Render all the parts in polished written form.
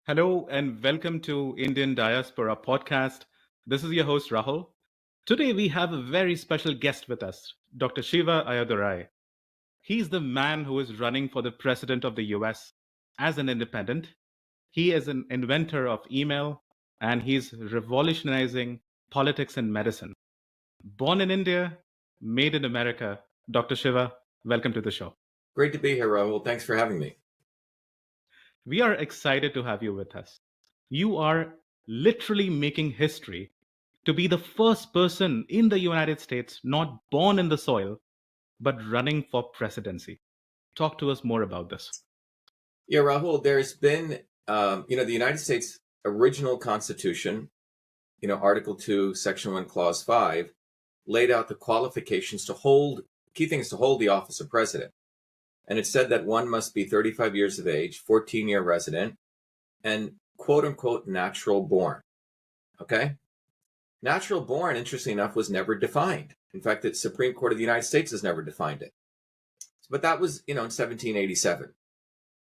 Hello and welcome to Indian Diaspora Podcast. This is your host Rahul. Today we have a very special guest with us, Dr. Shiva Ayadurai. He's the man who is running for the president of the US as an independent. He is an inventor of email and he's revolutionizing politics and medicine. Born in India, made in America. Dr. Shiva, welcome to the show. Great to be here, Rahul. Thanks for having me. We are excited to have you with us. You are literally making history to be the first person in the United States not born in the soil, but running for presidency. Talk to us more about this. Yeah, Rahul, there's been, the United States original Constitution, Article 2, Section 1, Clause 5, laid out the qualifications to hold, key things to hold the office of president. And it said that one must be 35 years of age, 14-year resident, and quote unquote natural born. Okay? Natural born, interestingly enough, was never defined. In fact, the Supreme Court of the United States has never defined it. But that was, in 1787.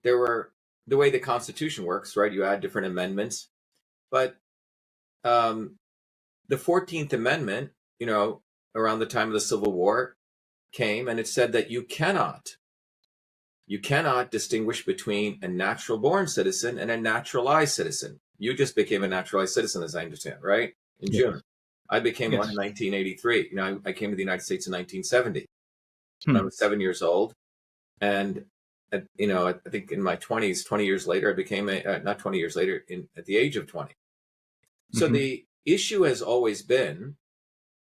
There were, the way the Constitution works, right? You add different amendments. But the 14th Amendment, around the time of the Civil War came, and it said that you cannot distinguish between a natural born citizen and a naturalized citizen. You just became a naturalized citizen, as I understand, right? In June. I became one in 1983. I came to the United States in 1970. When I was 7 years old. And, I think in my 20s, 20 years later, I became not 20 years later, at the age of 20. So the issue has always been,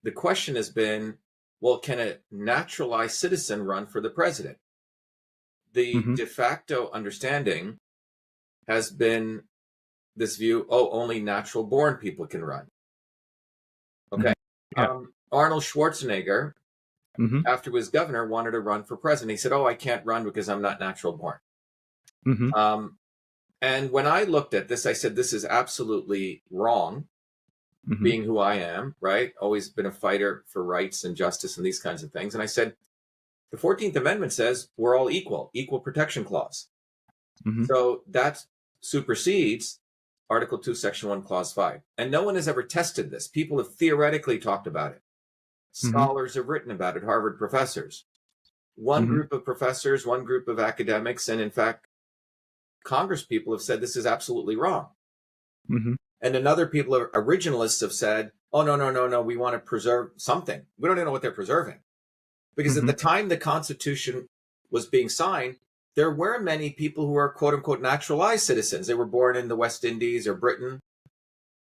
the question has been, well, can a naturalized citizen run for the president? The de facto understanding has been this view, only natural born people can run. Okay. Arnold Schwarzenegger, after he was governor, wanted to run for president. He said, I can't run because I'm not natural born. And when I looked at this, I said, this is absolutely wrong, being who I am, right? Always been a fighter for rights and justice and these kinds of things. And I said, the 14th Amendment says we're all equal protection clause. So that supersedes Article 2, Section 1, Clause 5. And no one has ever tested this. People have theoretically talked about it. Scholars have written about it, Harvard professors. One group of professors, one group of academics, and in fact, Congress people have said this is absolutely wrong. And another people, originalists, have said, no, we want to preserve something. We don't even know what they're preserving. Because at the time the Constitution was being signed, there were many people who were quote unquote naturalized citizens. They were born in the West Indies or Britain.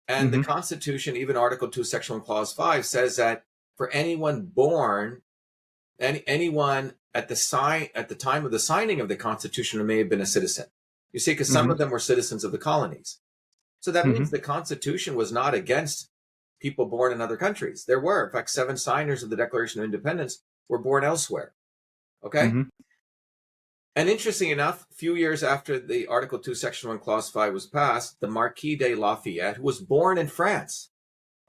And the Constitution, even Article 2, Section 1, Clause 5, says that for anyone born, anyone at the time of the signing of the Constitution who may have been a citizen. You see, because some of them were citizens of the colonies. So that means the Constitution was not against people born in other countries. There were, in fact, 7 signers of the Declaration of Independence were born elsewhere. Okay? And interesting enough, a few years after the Article 2, Section 1, Clause 5 was passed, the Marquis de Lafayette, who was born in France,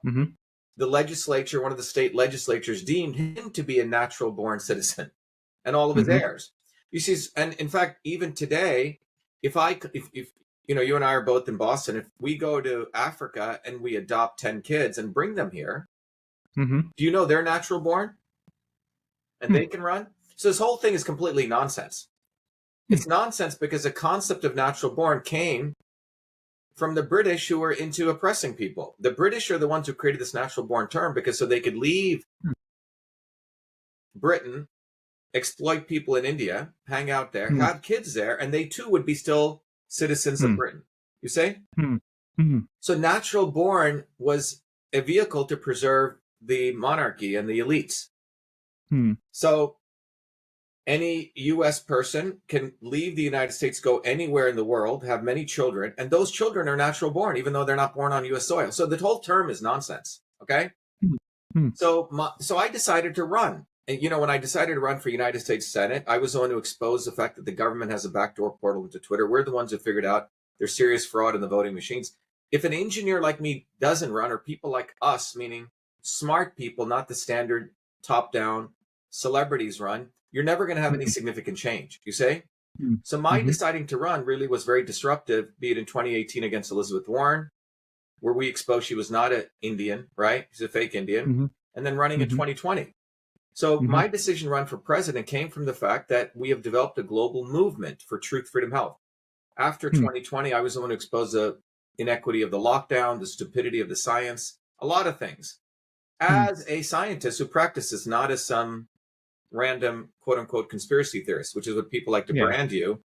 the legislature, one of the state legislatures, deemed him to be a natural born citizen, and all of his heirs. You see, and in fact, even today, if you and I are both in Boston, if we go to Africa and we adopt 10 kids and bring them here, do you know they're natural born? And they can run? So this whole thing is completely nonsense. It's nonsense because the concept of natural born came from the British, who were into oppressing people. The British are the ones who created this natural born term because so they could leave Britain, exploit people in India, hang out there, have kids there, and they too would be still citizens of Britain. You say? So natural born was a vehicle to preserve the monarchy and the elites. So any U.S. person can leave the United States, go anywhere in the world, have many children, and those children are natural born, even though they're not born on U.S. soil. So the whole term is nonsense. Okay. So I decided to run. And, when I decided to run for United States Senate, I was the one to expose the fact that the government has a backdoor portal into Twitter. We're the ones who figured out there's serious fraud in the voting machines. If an engineer like me doesn't run, or people like us, meaning smart people, not the standard top-down celebrities run, you're never going to have any significant change. You say? So my deciding to run really was very disruptive, be it in 2018 against Elizabeth Warren, where we exposed she was not an Indian, right? She's a fake Indian. And then running in 2020. So my decision to run for president came from the fact that we have developed a global movement for truth, freedom, health. After 2020, I was the one who exposed the inequity of the lockdown, the stupidity of the science, a lot of things. As a scientist who practices, not as some random quote unquote conspiracy theorist, which is what people like to brand you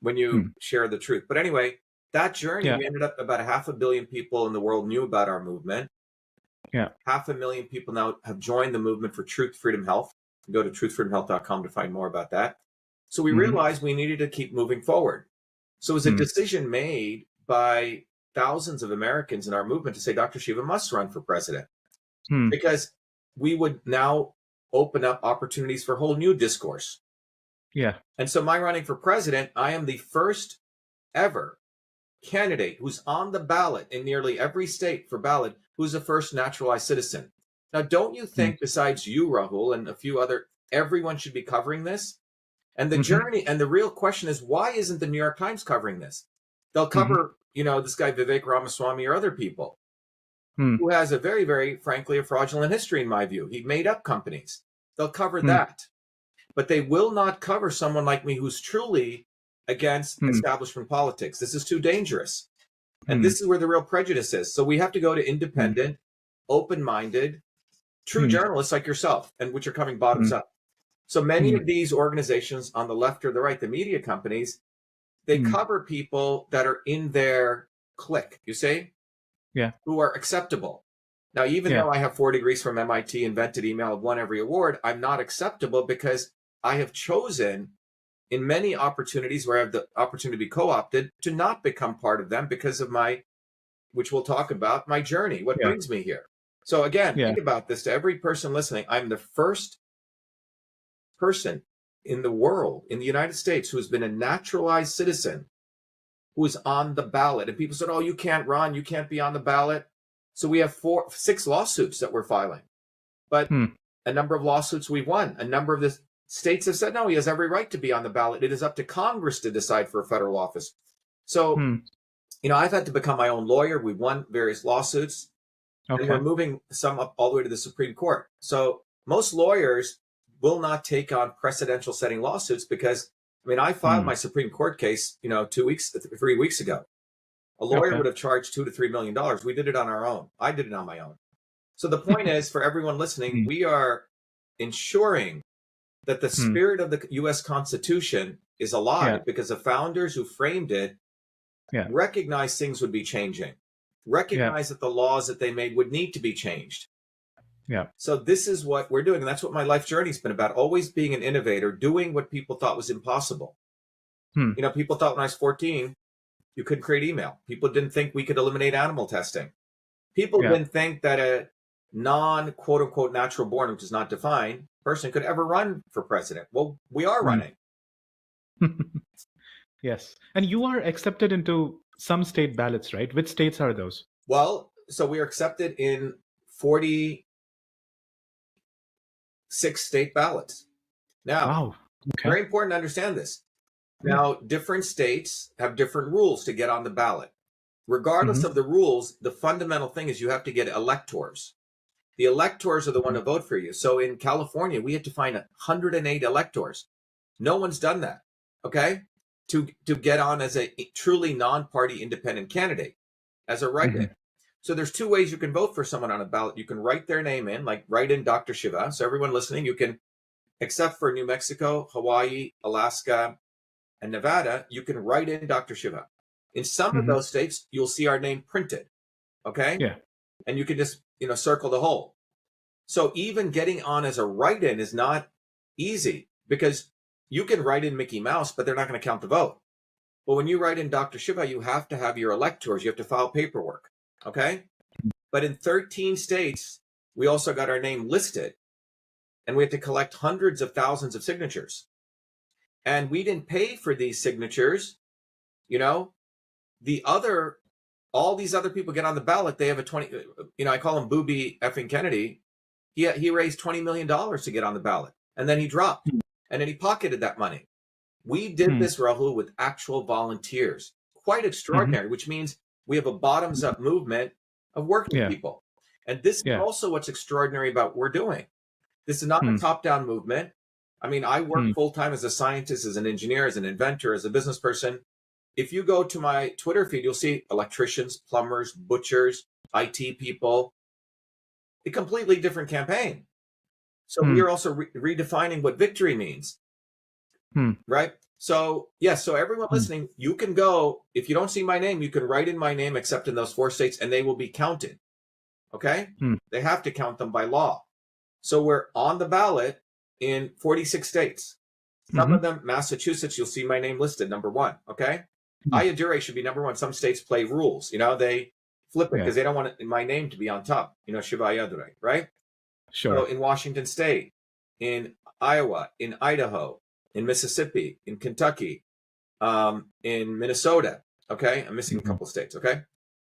when you share the truth. But anyway, that journey, we ended up about 500 million people in the world knew about our movement. 500,000 people now have joined the movement for truth, freedom, health. Go to truthfreedomhealth.com to find more about that. So we realized we needed to keep moving forward. So it was a decision made by thousands of Americans in our movement to say Dr. Shiva must run for president because we would now open up opportunities for a whole new discourse. And so my running for president, I am the first ever candidate who's on the ballot in nearly every state for ballot who's a first naturalized citizen. Now, don't you think besides you, Rahul, and a few other, everyone should be covering this? And the journey and the real question is, why isn't the New York Times covering this? They'll cover, you know, this guy Vivek Ramaswamy or other people who has a very, very, frankly, a fraudulent history in my view. He made up companies. They'll cover that. But they will not cover someone like me who's truly against establishment politics. This is too dangerous. And this is where the real prejudice is. So we have to go to independent, open-minded, true journalists like yourself, and which are coming bottoms up. So many of these organizations on the left or the right, the media companies, they cover people that are in their clique, you see? Who are acceptable. Now, even though I have 4 degrees from MIT, invented email, I've won every award, I'm not acceptable because I have chosen in many opportunities where I have the opportunity to be co-opted to not become part of them because of my, which we'll talk about, my journey, what brings me here. So again, think about this to every person listening. I'm the first person in the world, in the United States, who's been a naturalized citizen who is on the ballot. And people said, oh, you can't run, you can't be on the ballot. So we have 6 lawsuits that we're filing, but a number of lawsuits we've won. A number of the states have said, no, he has every right to be on the ballot. It is up to Congress to decide for a federal office. So, you know, I've had to become my own lawyer. We've won various lawsuits and we're moving some up all the way to the Supreme Court. So most lawyers will not take on precedential setting lawsuits because, I mean, I filed my Supreme Court case, you know, 3 weeks ago. A lawyer would have charged $2 to $3 million. We did it on our own. I did it on my own. So the point is, for everyone listening, we are ensuring that the spirit of the U.S. Constitution is alive because the founders who framed it recognized things would be changing, recognized that the laws that they made would need to be changed. So this is what we're doing. And that's what my life journey has been about, always being an innovator, doing what people thought was impossible. You know, people thought when I was 14, you couldn't create email. People didn't think we could eliminate animal testing. People didn't think that a non-quote unquote natural born, which is not defined, person could ever run for president. Well, we are running. Yes. And you are accepted into some state ballots, right? Which states are those? Well, so we are accepted in 46 state ballots. Now, very important to understand this. Now, different states have different rules to get on the ballot. Regardless of the rules, the fundamental thing is you have to get electors. The electors are the one to vote for you. So in California, we had to find 108 electors. No one's done that, okay? To get on as a truly non-party independent candidate, as a write-in. So there's 2 ways you can vote for someone on a ballot. You can write their name in, like write in Dr. Shiva. So everyone listening, you can, except for New Mexico, Hawaii, Alaska, and Nevada, you can write in Dr. Shiva. In some of those states, you'll see our name printed, okay? And you can just, you know, circle the hole. So even getting on as a write-in is not easy because you can write in Mickey Mouse, but they're not going to count the vote. But when you write in Dr. Shiva, you have to have your electors. You have to file paperwork, okay? But in 13 states, we also got our name listed, and we had to collect hundreds of thousands of signatures. And we didn't pay for these signatures. You know, all these other people get on the ballot. They have a 20, you know, I call him Booby effing Kennedy. He raised $20 million to get on the ballot, and then he dropped, and then he pocketed that money. We did this, Rahul, with actual volunteers. Quite extraordinary, which means we have a bottoms-up movement of working people. And this is also what's extraordinary about what we're doing. This is not a top-down movement. I mean, I work full-time as a scientist, as an engineer, as an inventor, as a business person. If you go to my Twitter feed, you'll see electricians, plumbers, butchers, IT people. A completely different campaign. So we are also redefining what victory means. Right? So, yes, so everyone listening, you can go, if you don't see my name, you can write in my name except in those 4 states, and they will be counted. Okay? They have to count them by law. So we're on the ballot in 46 states. Some of them, Massachusetts, you'll see my name listed, number 1. Okay? Ayyadurai should be number 1. Some states play rules. You know, they flip it because they don't want my name to be on top. You know, Shiva Ayyadurai, right? Sure. So in Washington State, in Iowa, in Idaho, in Mississippi, in Kentucky, in Minnesota, okay? I'm missing a couple states, okay?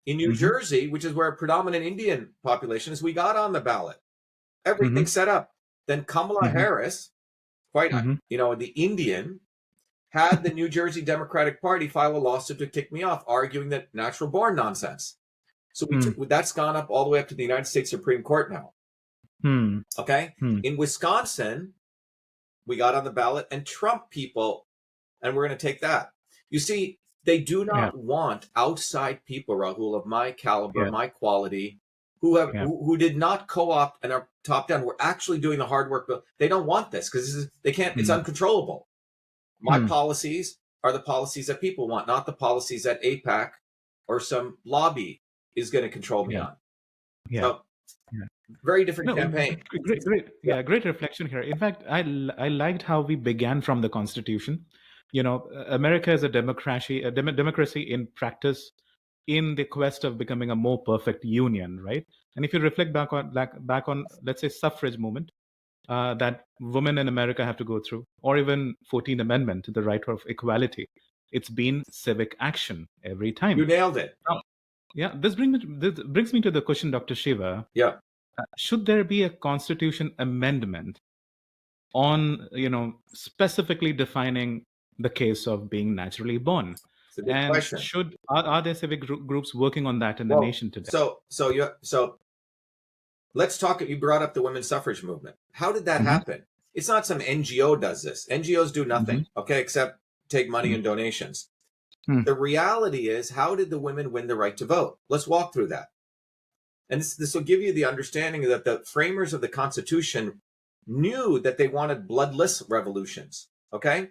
In New Jersey, which is where a predominant Indian population is, we got on the ballot. Everything set up. Then Kamala Harris, you know, the Indian, had the New Jersey Democratic Party file a lawsuit to kick me off, arguing that natural born nonsense. So that's gone up all the way up to the United States Supreme Court now. Okay? In Wisconsin, we got on the ballot, and Trump people, and we're going to take that. You see, they do not want outside people, Rahul, of my caliber, my quality, who did not co-opt and are top down. We're actually doing the hard work. But they don't want this because they can't. It's uncontrollable. My policies are the policies that people want, not the policies that AIPAC or some lobby is going to control me on. So, very different campaign. Great reflection here. In fact, I liked how we began from the Constitution. You know, America is a democracy in practice, in the quest of becoming a more perfect union, right? And if you reflect back on let's say suffrage movement that women in America have to go through, or even 14th Amendment, the right of equality, it's been civic action every time. You nailed it. This brings me to the question, Dr. Shiva. Should there be a constitution amendment on, you know, specifically defining the case of being naturally born? It's a good question. Are there civic groups working on that in the nation today? So let's talk. You brought up the women's suffrage movement. How did that happen? It's not some NGO does this. NGOs do nothing, okay, except take money and donations. The reality is, how did the women win the right to vote? Let's walk through that. And this will give you the understanding that the framers of the Constitution knew that they wanted bloodless revolutions, okay?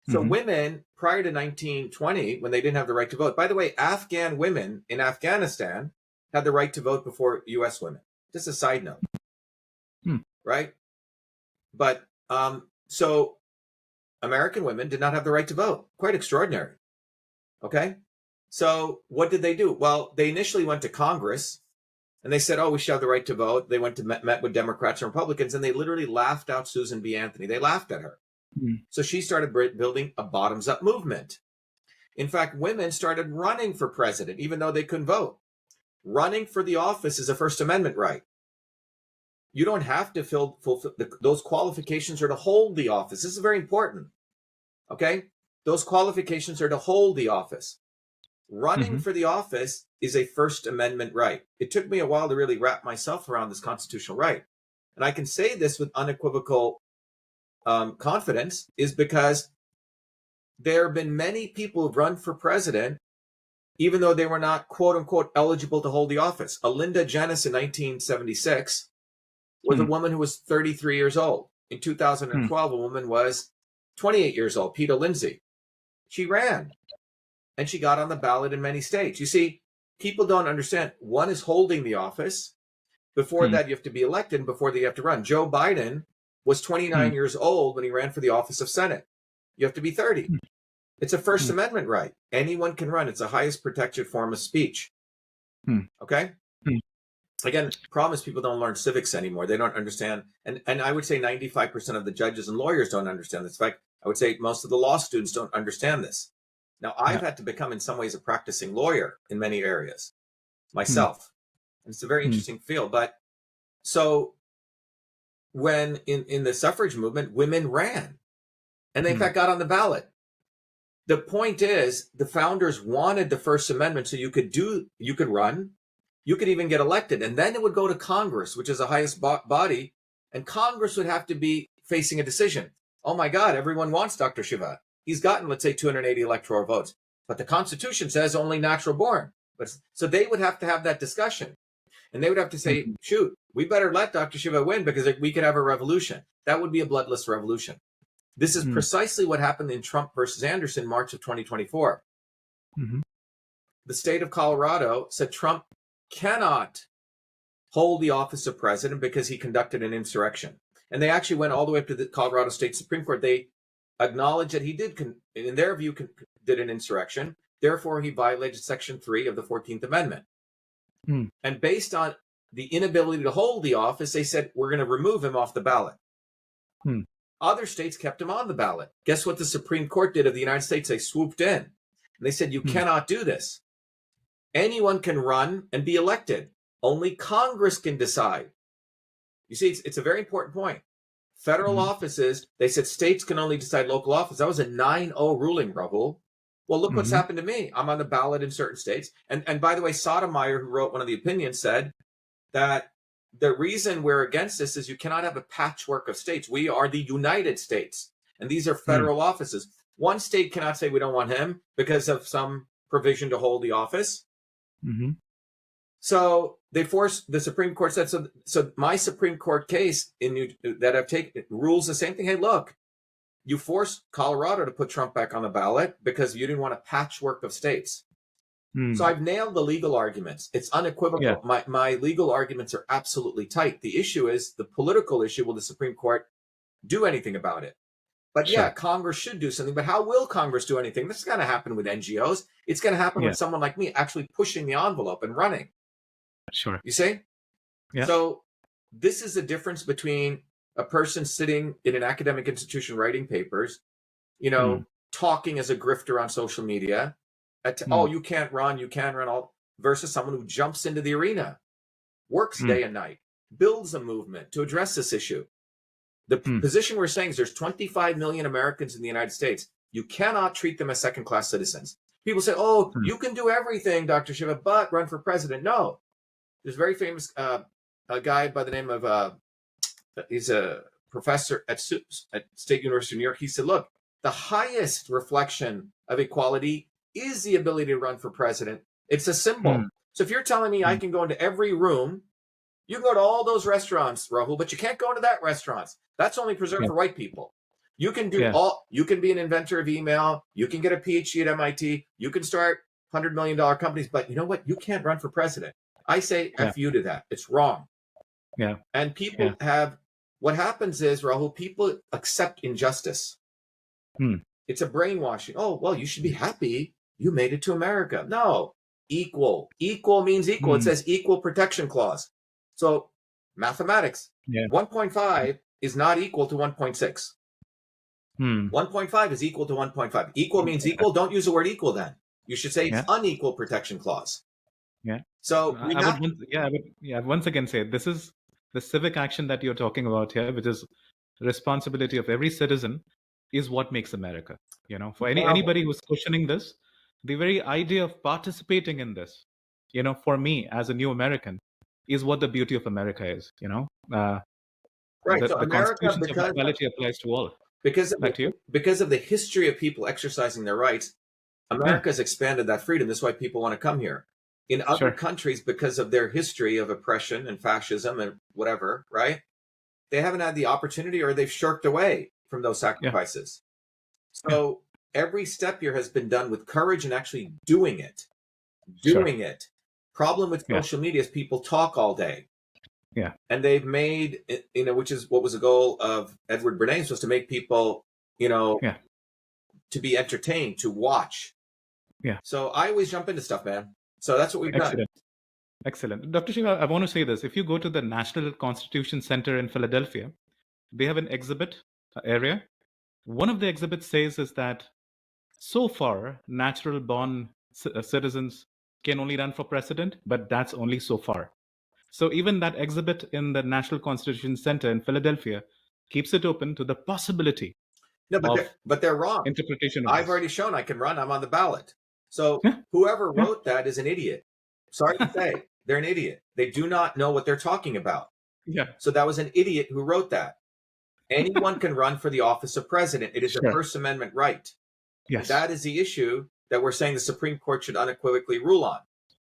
So women, prior to 1920, when they didn't have the right to vote, by the way, Afghan women in Afghanistan had the right to vote before U.S. women. Just a side note, right? But so American women did not have the right to vote. Quite extraordinary, okay? So what did they do? Well, they initially went to Congress, and they said, oh, we should have the right to vote. They went to met with Democrats and Republicans, and they literally laughed out Susan B. Anthony. They laughed at her. So she started building a bottoms-up movement. In fact, women started running for president, even though they couldn't vote. Running for the office is a First Amendment right. You don't have to fulfill those qualifications are to hold the office. This is very important. Okay? Those qualifications are to hold the office. Running for the office is a First Amendment right. It took me a while to really wrap myself around this constitutional right. And I can say this with unequivocal confidence is because there have been many people who've run for president, even though they were not, quote unquote, eligible to hold the office. Alinda Janis in 1976 was a woman who was 33 years old. In 2012, a woman was 28 years old, Peter Lindsay. She ran. And she got on the ballot in many states. You see, people don't understand. One is holding the office. Before that, you have to be elected. And before that, you have to run. Joe Biden was 29 years old when he ran for the office of Senate. You have to be 30. It's a First Amendment right. Anyone can run. It's the highest protected form of speech. Okay? Again, the problem is people don't learn civics anymore. They don't understand. And I would say 95% of the judges and lawyers don't understand this. In fact, I would say most of the law students don't understand this. Now, I've had to become, in some ways, a practicing lawyer in many areas myself. And it's a very interesting field. But so when in the suffrage movement, women ran and they, in fact, got on the ballot. the point is, the founders wanted the First Amendment so you could run, you could even get elected, and then it would go to Congress, which is the highest body, and Congress would have to be facing a decision. Oh my God, everyone wants Dr. Shiva. He's gotten, let's say, 280 electoral votes, but the Constitution says only natural born. So they would have to have that discussion, and they would have to say, shoot, we better let Dr. Shiva win because we could have a revolution. That would be a bloodless revolution. This is precisely what happened in Trump versus Anderson, March of 2024. The state of Colorado said Trump cannot hold the office of president because he conducted an insurrection. And they actually went all the way up to the Colorado State Supreme Court. They acknowledged that he did, in their view, did an insurrection. Therefore, he violated Section 3 of the 14th Amendment. And based on the inability to hold the office, they said, we're going to remove him off the ballot. Other states kept him on the ballot. Guess what the Supreme Court did of the United States? They swooped in. And they said, you cannot do this. Anyone can run and be elected. Only Congress can decide. You see, it's a very important point. Federal offices, they said states can only decide local office. That was a 9-0 ruling, Rahul. Well, look what's happened to me. I'm on the ballot in certain states. And by the way, Sotomayor, who wrote one of the opinions, said that the reason we're against this is you cannot have a patchwork of states. We are the United States, and these are federal offices. One state cannot say we don't want him because of some provision to hold the office. So they forced, the Supreme Court said, so my Supreme Court case that I've taken rules the same thing. Hey, look, you forced Colorado to put Trump back on the ballot because you didn't want a patchwork of states. So I've nailed the legal arguments. It's unequivocal. My legal arguments are absolutely tight. The issue is the political issue. Will the Supreme Court do anything about it? But yeah, Congress should do something. But how will Congress do anything? This is going to happen with NGOs. It's going to happen with someone like me actually pushing the envelope and running. You see? So this is the difference between a person sitting in an academic institution writing papers, talking as a grifter on social media, oh, you can't run, versus someone who jumps into the arena, works day and night, builds a movement to address this issue. The position we're saying is there's 25 million Americans in the United States. You cannot treat them as second-class citizens. People say, oh, you can do everything, Dr. Shiva, but run for president. No. There's a very famous a guy by the name of, he's a professor at State University of New York. He said, look, the highest reflection of equality is the ability to run for president. It's a symbol. So if you're telling me I can go into every room, you can go to all those restaurants, Rahul, but you can't go into that restaurant. That's only preserved for white people. You can do you can be an inventor of email. You can get a PhD at MIT. You can start $100 million companies, but you know what? You can't run for president. I say F you to that. It's wrong. And people what happens is, Rahul, people accept injustice. It's a brainwashing. Oh, well, you should be happy you made it to America. No, equal. Equal means equal. It says equal protection clause. So mathematics, 1.5 is not equal to 1.6. 1.5 is equal to 1.5. Equal means equal. Don't use the word equal then. You should say it's unequal protection clause. So I would once again say this is the civic action that you're talking about here, which is the responsibility of every citizen, is what makes America. For anybody who's questioning this, the very idea of participating in this, for me as a new American, is what the beauty of America is. Right. So the America, Constitution's equality applies to all. Because of the history of people exercising their rights, America has expanded that freedom. That's why people want to come here. In other countries, because of their history of oppression and fascism and whatever, right? They haven't had the opportunity, or they've shirked away from those sacrifices. So every step here has been done with courage and actually doing it. It. Problem with social media is people talk all day. And they've made, which is what was the goal of Edward Bernays, was to make people, to be entertained, to watch. So I always jump into stuff, man. So that's what we've done. Excellent. Dr. Shiva, I want to say this. If you go to the National Constitution Center in Philadelphia, they have an exhibit area. One of the exhibits says is that so far, natural born citizens can only run for president, but that's only so far. So even that exhibit in the National Constitution Center in Philadelphia keeps it open to the possibility No, of but they're wrong. interpretation of I've this. already shown I can run. I'm on the ballot. So Yeah. whoever Yeah. wrote that is an idiot. Sorry to say, they're an idiot. They do not know what they're talking about. Yeah. So that was an idiot who wrote that. Anyone can run for the office of president. It is a First Amendment right. Yes. And that is the issue that we're saying the Supreme Court should unequivocally rule on.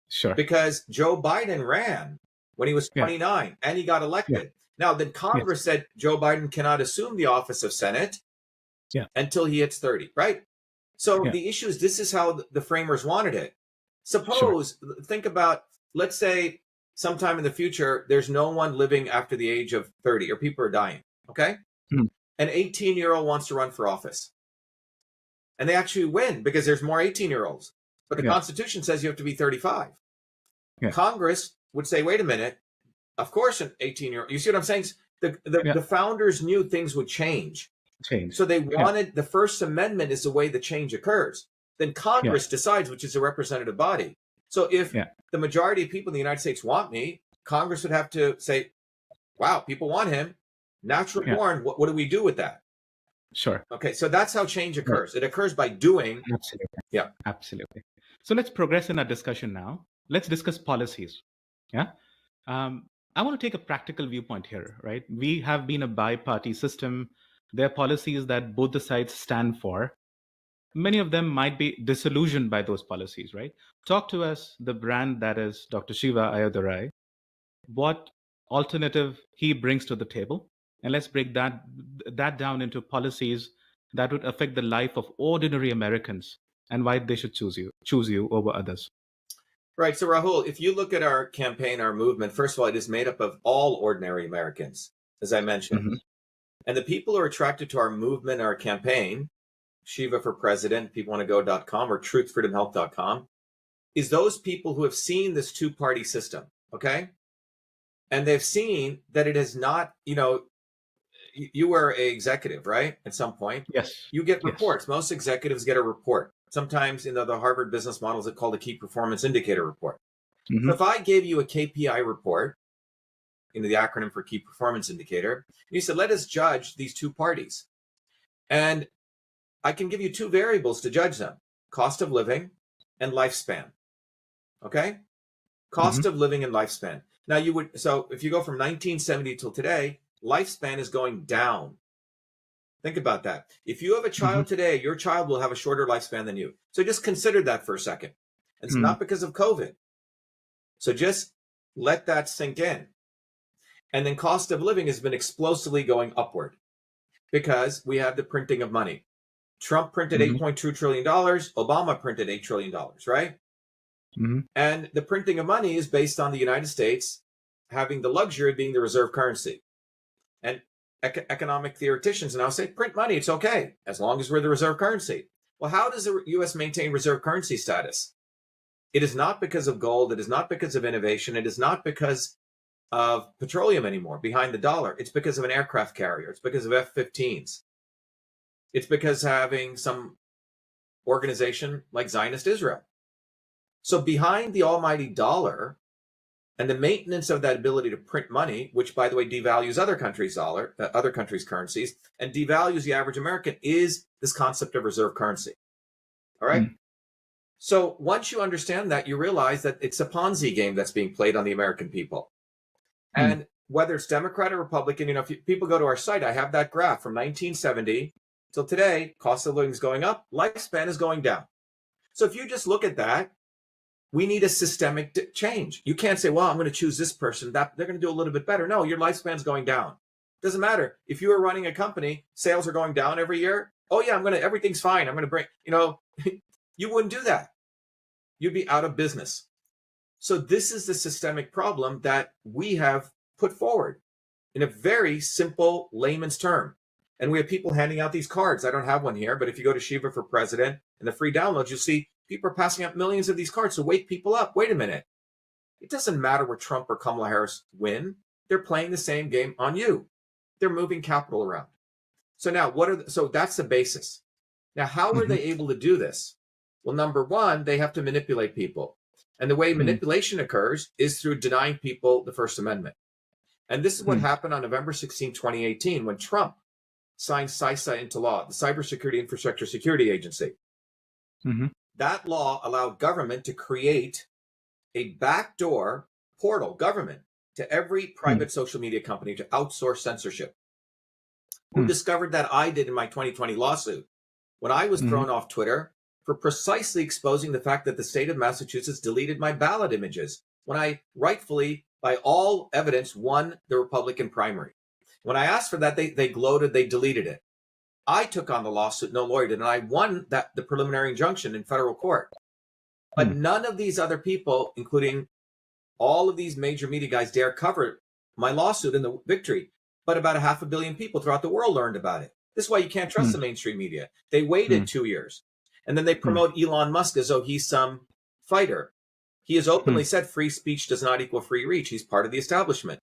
Sure. Because Joe Biden ran when he was 29 and he got elected. Now, then Congress said Joe Biden cannot assume the office of Senate until he hits 30, right? So the issue is, this is how the framers wanted it. Suppose, think about, let's say sometime in the future, there's no one living after the age of 30 or people are dying, okay? An 18-year-old wants to run for office. And they actually win because there's more 18-year-olds. But the Constitution says you have to be 35. Congress would say, wait a minute, of course an 18-year-old, you see what I'm saying? The founders knew things would change. So they wanted, the First Amendment is the way the change occurs. Then Congress decides, which is a representative body. So if the majority of people in the United States want me, Congress would have to say, wow, people want him. Natural born, what do we do with that? Sure. Okay, so that's how change occurs. It occurs by doing. Absolutely. Yeah. Absolutely. So let's progress in our discussion now. Let's discuss policies. Yeah. I want to take a practical viewpoint here, right? We have been a bi-party system. There are policies that both the sides stand for. Many of them might be disillusioned by those policies, right? Talk to us, the brand that is Dr. Shiva Ayodurai, what alternative he brings to the table. And let's break that down into policies that would affect the life of ordinary Americans and why they should choose you over others. Right. So, Rahul, if you look at our campaign, our movement, first of all, it is made up of all ordinary Americans, as I mentioned. And the people who are attracted to our movement, our campaign, Shiva for President, peoplewannago.com or truthfreedomhealth.com, is those people who have seen this two-party system, okay? And they've seen that it is not, you were an executive, right? At some point. Yes. You get reports. Most executives get a report. Sometimes in the Harvard business models, it's called a key performance indicator report. So if I gave you a KPI report, the acronym for key performance indicator, and you said, let us judge these two parties. And I can give you two variables to judge them: cost of living and lifespan. Okay? Cost of living and lifespan. Now so if you go from 1970 till today, lifespan is going down. Think about that. If you have a child today, your child will have a shorter lifespan than you. So just consider that for a second. It's not because of COVID. So just let that sink in. And then cost of living has been explosively going upward because we have the printing of money. Trump printed $8.2 trillion. Obama printed $8 trillion, right? And the printing of money is based on the United States having the luxury of being the reserve currency. And economic theoreticians now say, print money, it's okay, as long as we're the reserve currency. Well, how does the U.S. maintain reserve currency status? It is not because of gold. It is not because of innovation. It is not because of petroleum anymore behind the dollar. It's because of an aircraft carrier. It's because of F-15s. It's because having some organization like Zionist Israel. So behind the almighty dollar and the maintenance of that ability to print money, which, by the way, devalues other countries' other countries' currencies, and devalues the average American, is this concept of reserve currency. All right? So once you understand that, you realize that it's a Ponzi game that's being played on the American people. And whether it's Democrat or Republican, if people go to our site, I have that graph from 1970 till today. Cost of living is going up, lifespan is going down. So if you just look at that, we need a systemic change. You can't say, well, I'm going to choose this person, that they're going to do a little bit better. No, your lifespan's going down. Doesn't matter. If you are running a company, sales are going down every year. Oh yeah, everything's fine. I'm going to bring, you wouldn't do that. You'd be out of business. So this is the systemic problem that we have put forward in a very simple layman's term. And we have people handing out these cards. I don't have one here, but if you go to Shiva for President and the free downloads, you'll see people are passing out millions of these cards to wake people up. Wait a minute. It doesn't matter where Trump or Kamala Harris win. They're playing the same game on you. They're moving capital around. So now so that's the basis. Now, how are they able to do this? Well, number one, they have to manipulate people. And the way manipulation occurs is through denying people the First Amendment. And this is what happened on November 16, 2018, when Trump signed CISA into law, the Cybersecurity Infrastructure Security Agency. That law allowed government to create a backdoor portal, government, to every private social media company to outsource censorship. Who discovered that? I did in my 2020 lawsuit, when I was thrown off Twitter for precisely exposing the fact that the state of Massachusetts deleted my ballot images when I rightfully, by all evidence, won the Republican primary. When I asked for that, they gloated, they deleted it. I took on the lawsuit, no lawyer did, and I won the preliminary injunction in federal court. But none of these other people, including all of these major media guys, dare cover my lawsuit and the victory. But about 500 million people throughout the world learned about it. This is why you can't trust the mainstream media. They waited 2 years. And then they promote Elon Musk as though he's some fighter. He has openly said free speech does not equal free reach. He's part of the establishment.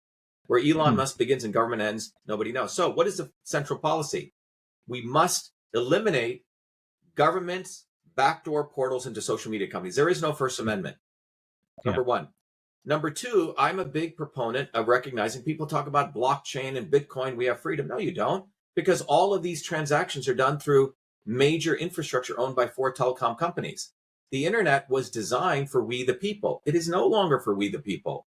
Where Elon Musk begins and government ends, nobody knows. So what is the central policy? We must eliminate government's backdoor portals into social media companies. There is no First Amendment, number one. Number two, I'm a big proponent of recognizing people talk about blockchain and Bitcoin. We have freedom. No, you don't, because all of these transactions are done through major infrastructure owned by 4 telecom companies. The internet was designed for we the people. It is no longer for we the people.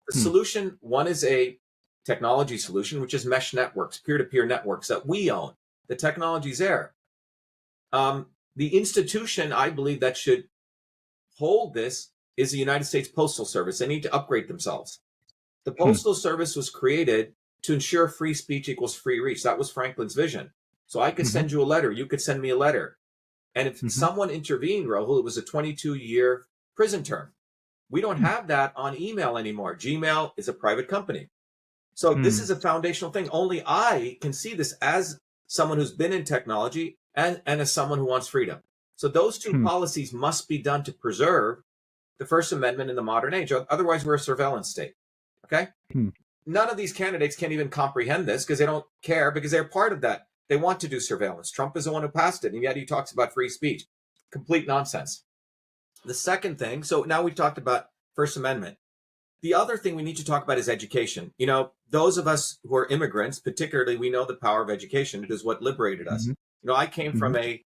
The solution, one is a technology solution, which is mesh networks, peer-to-peer networks that we own. The technology's there. The institution, I believe, that should hold this is the United States Postal Service. They need to upgrade themselves. The Postal Service was created to ensure free speech equals free reach. That was Franklin's vision. So I could send you a letter. You could send me a letter. And if someone intervened, Rahul, it was a 22-year prison term. We don't have that on email anymore. Gmail is a private company. So this is a foundational thing. Only I can see this as someone who's been in technology and as someone who wants freedom. So those two policies must be done to preserve the First Amendment in the modern age. Otherwise, we're a surveillance state. Okay? None of these candidates can even comprehend this because they don't care, because they're part of that. They want to do surveillance. Trump is the one who passed it, and yet he talks about free speech. Complete nonsense. The second thing, so now we've talked about First Amendment. The other thing we need to talk about is education. You know, those of us who are immigrants, particularly, we know the power of education. It is what liberated us. You know, I came from a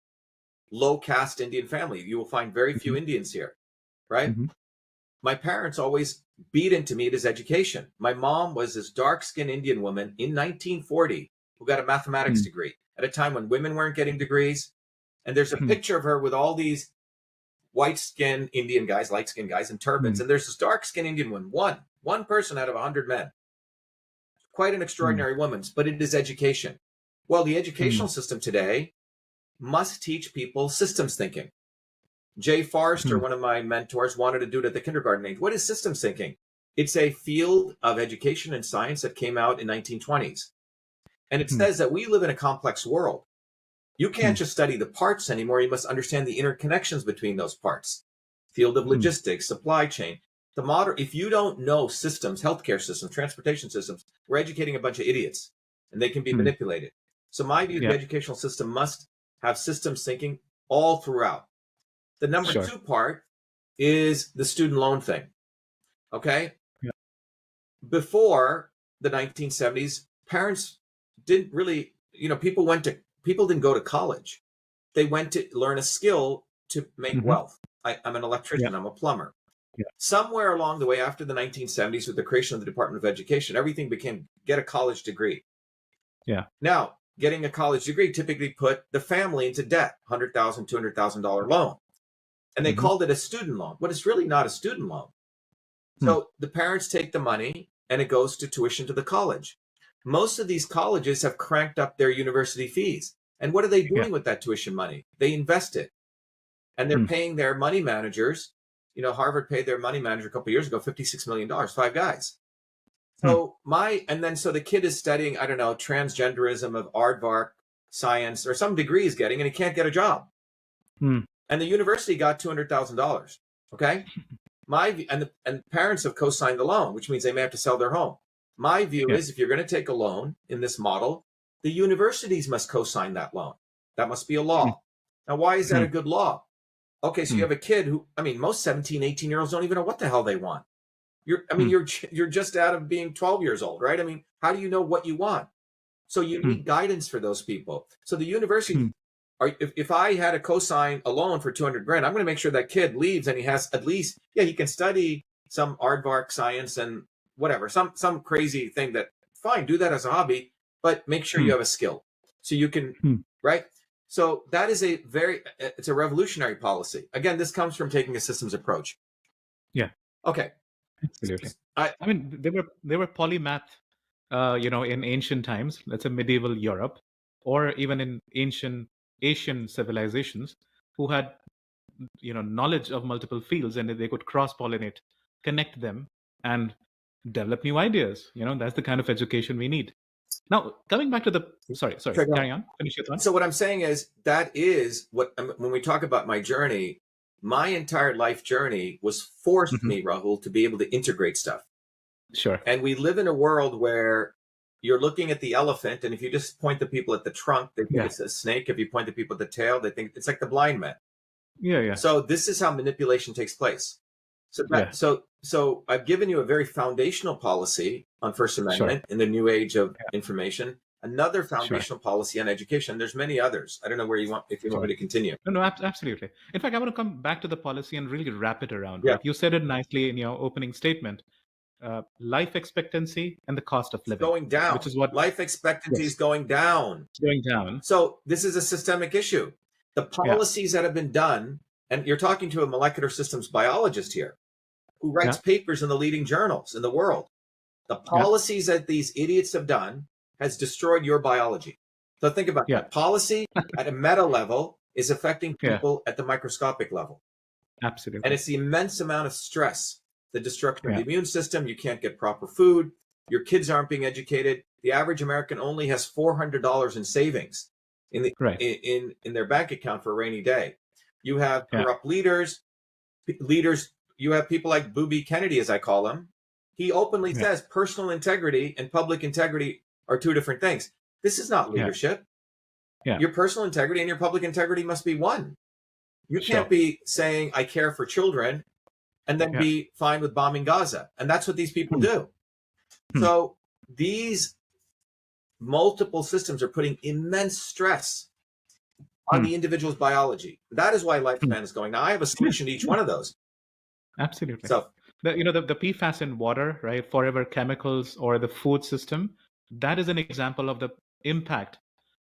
low caste Indian family. You will find very few Indians here, right? My parents always beat into me this education. My mom was this dark-skinned Indian woman in 1940 who got a mathematics degree at a time when women weren't getting degrees. And there's a picture of her with all these white-skinned Indian guys, light-skinned guys in turbans. And there's this dark-skinned Indian woman, one person out of 100 men. Quite an extraordinary woman, but it is education. Well, the educational system today must teach people systems thinking. Jay Forrester, one of my mentors, wanted to do it at the kindergarten age. What is systems thinking? It's a field of education and science that came out in 1920s. And it says that we live in a complex world. You can't just study the parts anymore. You must understand the interconnections between those parts. Field of logistics, supply chain. The modern, if you don't know systems, healthcare systems, transportation systems, we're educating a bunch of idiots, and they can be manipulated. So my view, the educational system must have systems thinking all throughout. The number two part is the student loan thing. Okay? Before the 1970s, parents didn't really, you know, people didn't go to college. They went to learn a skill to make wealth. I'm an electrician. I'm a plumber. Somewhere along the way after the 1970s, with the creation of the Department of Education, everything became get a college degree. Now, getting a college degree typically put the family into debt, $100,000, $200,000 loan. And they called it a student loan, but it's really not a student loan. So the parents take the money and it goes to tuition to the college. Most of these colleges have cranked up their university fees. And what are they doing with that tuition money? They invest it. And they're paying their money managers. You know, Harvard paid their money manager a couple of years ago, $56 million, 5 guys. So so the kid is studying, I don't know, transgenderism of aardvark science or some degree he's getting, and he can't get a job. And the university got $200,000. Okay. And parents have co-signed the loan, which means they may have to sell their home. My view is if you're going to take a loan in this model, the universities must co-sign that loan. That must be a law. Now, why is that a good law? Okay, so you have a kid who, I mean, most 17, 18-year-olds don't even know what the hell they want. You're just out of being 12 years old, right? I mean, how do you know what you want? So you need guidance for those people. So the university, if I had to co-sign a loan for 200 grand, I'm going to make sure that kid leaves and he has at least, he can study some aardvark science and whatever, some crazy thing that, fine, do that as a hobby, but make sure you have a skill. So you can, right? So that is it's a revolutionary policy. Again, this comes from taking a systems approach. Yeah. Okay. Absolutely. I mean, they were polymath, in ancient times, let's say medieval Europe, or even in ancient Asian civilizations, who had, knowledge of multiple fields, and they could cross-pollinate, connect them, and develop new ideas. That's the kind of education we need. Now, coming back to the sorry, carry on. Finish your thought. So what I'm saying is that is what, when we talk about my journey, my entire life journey was forced me, Rahul, to be able to integrate stuff. Sure. And we live in a world where you're looking at the elephant, and if you just point the people at the trunk, they think it's a snake. If you point the people at the tail, they think it's like the blind man. Yeah. So this is how manipulation takes place. So I've given you a very foundational policy on First Amendment in the new age of information. Another foundational policy on education. There's many others. I don't know where you want, if you want me to continue. No, absolutely. In fact, I want to come back to the policy and really wrap it around. Right? You said it nicely in your opening statement. Life expectancy and the cost of living going down, which is what life expectancy is going down. So this is a systemic issue. The policies that have been done, and you're talking to a molecular systems biologist here who writes papers in the leading journals in the world. The policies that these idiots have done has destroyed your biology. So think about that. Policy at a meta level is affecting people at the microscopic level. Absolutely. And it's the immense amount of stress, the destruction of the immune system. You can't get proper food. Your kids aren't being educated. The average American only has $400 in savings in their bank account for a rainy day. You have corrupt leaders. You have people like Booby Kennedy, as I call him. He openly says personal integrity and public integrity are two different things. This is not leadership. Your personal integrity and your public integrity must be one. You can't be saying, I care for children, and then be fine with bombing Gaza. And that's what these people do. So these multiple systems are putting immense stress on the individual's biology. That is why lifespan is going. Now, I have a solution to each one of those. Absolutely. So the PFAS in water, right? Forever chemicals, or the food system, that is an example of the impact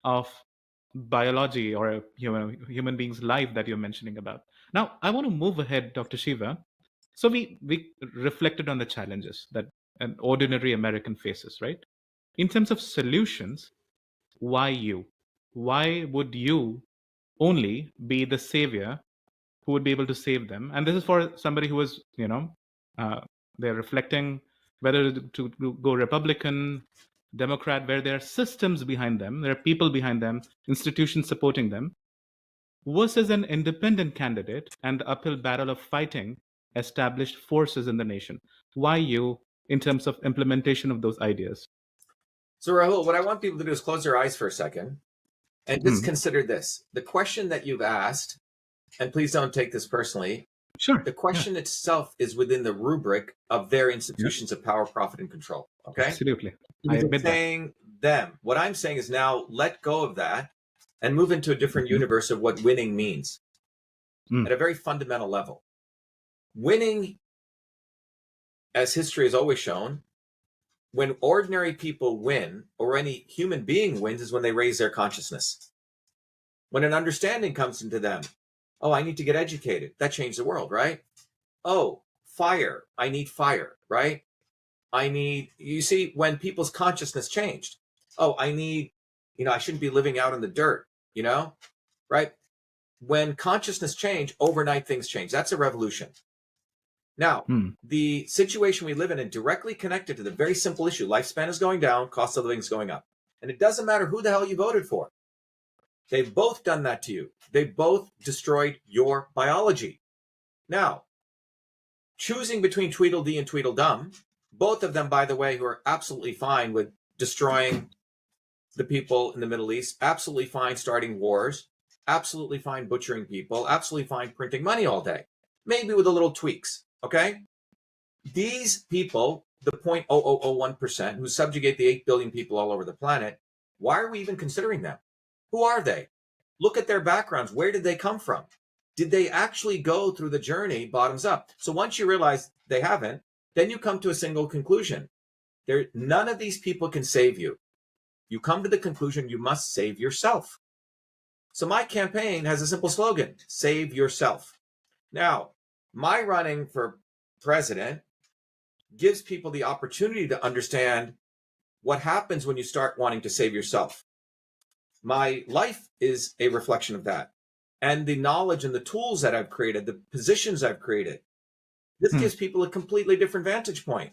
of biology or human beings' life that you're mentioning about. Now, I want to move ahead, Dr. Shiva. So we reflected on the challenges that an ordinary American faces, right? In terms of solutions, why you? Why would you only be the savior who would be able to save them? And this is for somebody who is, they're reflecting whether to go Republican, Democrat, where there are systems behind them, there are people behind them, institutions supporting them, versus an independent candidate and the uphill battle of fighting established forces in the nation. Why you in terms of implementation of those ideas? So Rahul, what I want people to do is close their eyes for a second and just consider this. The question that you've asked, and please don't take this personally, the question itself is within the rubric of their institutions of power, profit, and control. Okay? Absolutely. I'm saying them. What I'm saying is now let go of that and move into a different universe of what winning means at a very fundamental level. Winning, as history has always shown, when ordinary people win, or any human being wins, is when they raise their consciousness. When an understanding comes into them, oh, I need to get educated. That changed the world, right? Oh, fire. I need fire, right? You see, when people's consciousness changed, oh, I need, I shouldn't be living out in the dirt, right? When consciousness changed, overnight things change. That's a revolution. Now, the situation we live in is directly connected to the very simple issue. Lifespan is going down, cost of living is going up. And it doesn't matter who the hell you voted for. They've both done that to you. They both destroyed your biology. Now, choosing between Tweedledee and Tweedledum, both of them, by the way, who are absolutely fine with destroying the people in the Middle East, absolutely fine starting wars, absolutely fine butchering people, absolutely fine printing money all day, maybe with a little tweaks, okay? These people, the 0.0001% who subjugate the 8 billion people all over the planet, Why are we even considering them? Who are they? Look at their backgrounds. Where did they come from? Did they actually go through the journey bottoms up? So once you realize they haven't, then you come to a single conclusion. None of these people can save you. You come to the conclusion you must save yourself. So my campaign has a simple slogan: save yourself. Now, my running for president gives people the opportunity to understand what happens when you start wanting to save yourself. My life is a reflection of that. And the knowledge and the tools that I've created, the positions I've created, this gives people a completely different vantage point.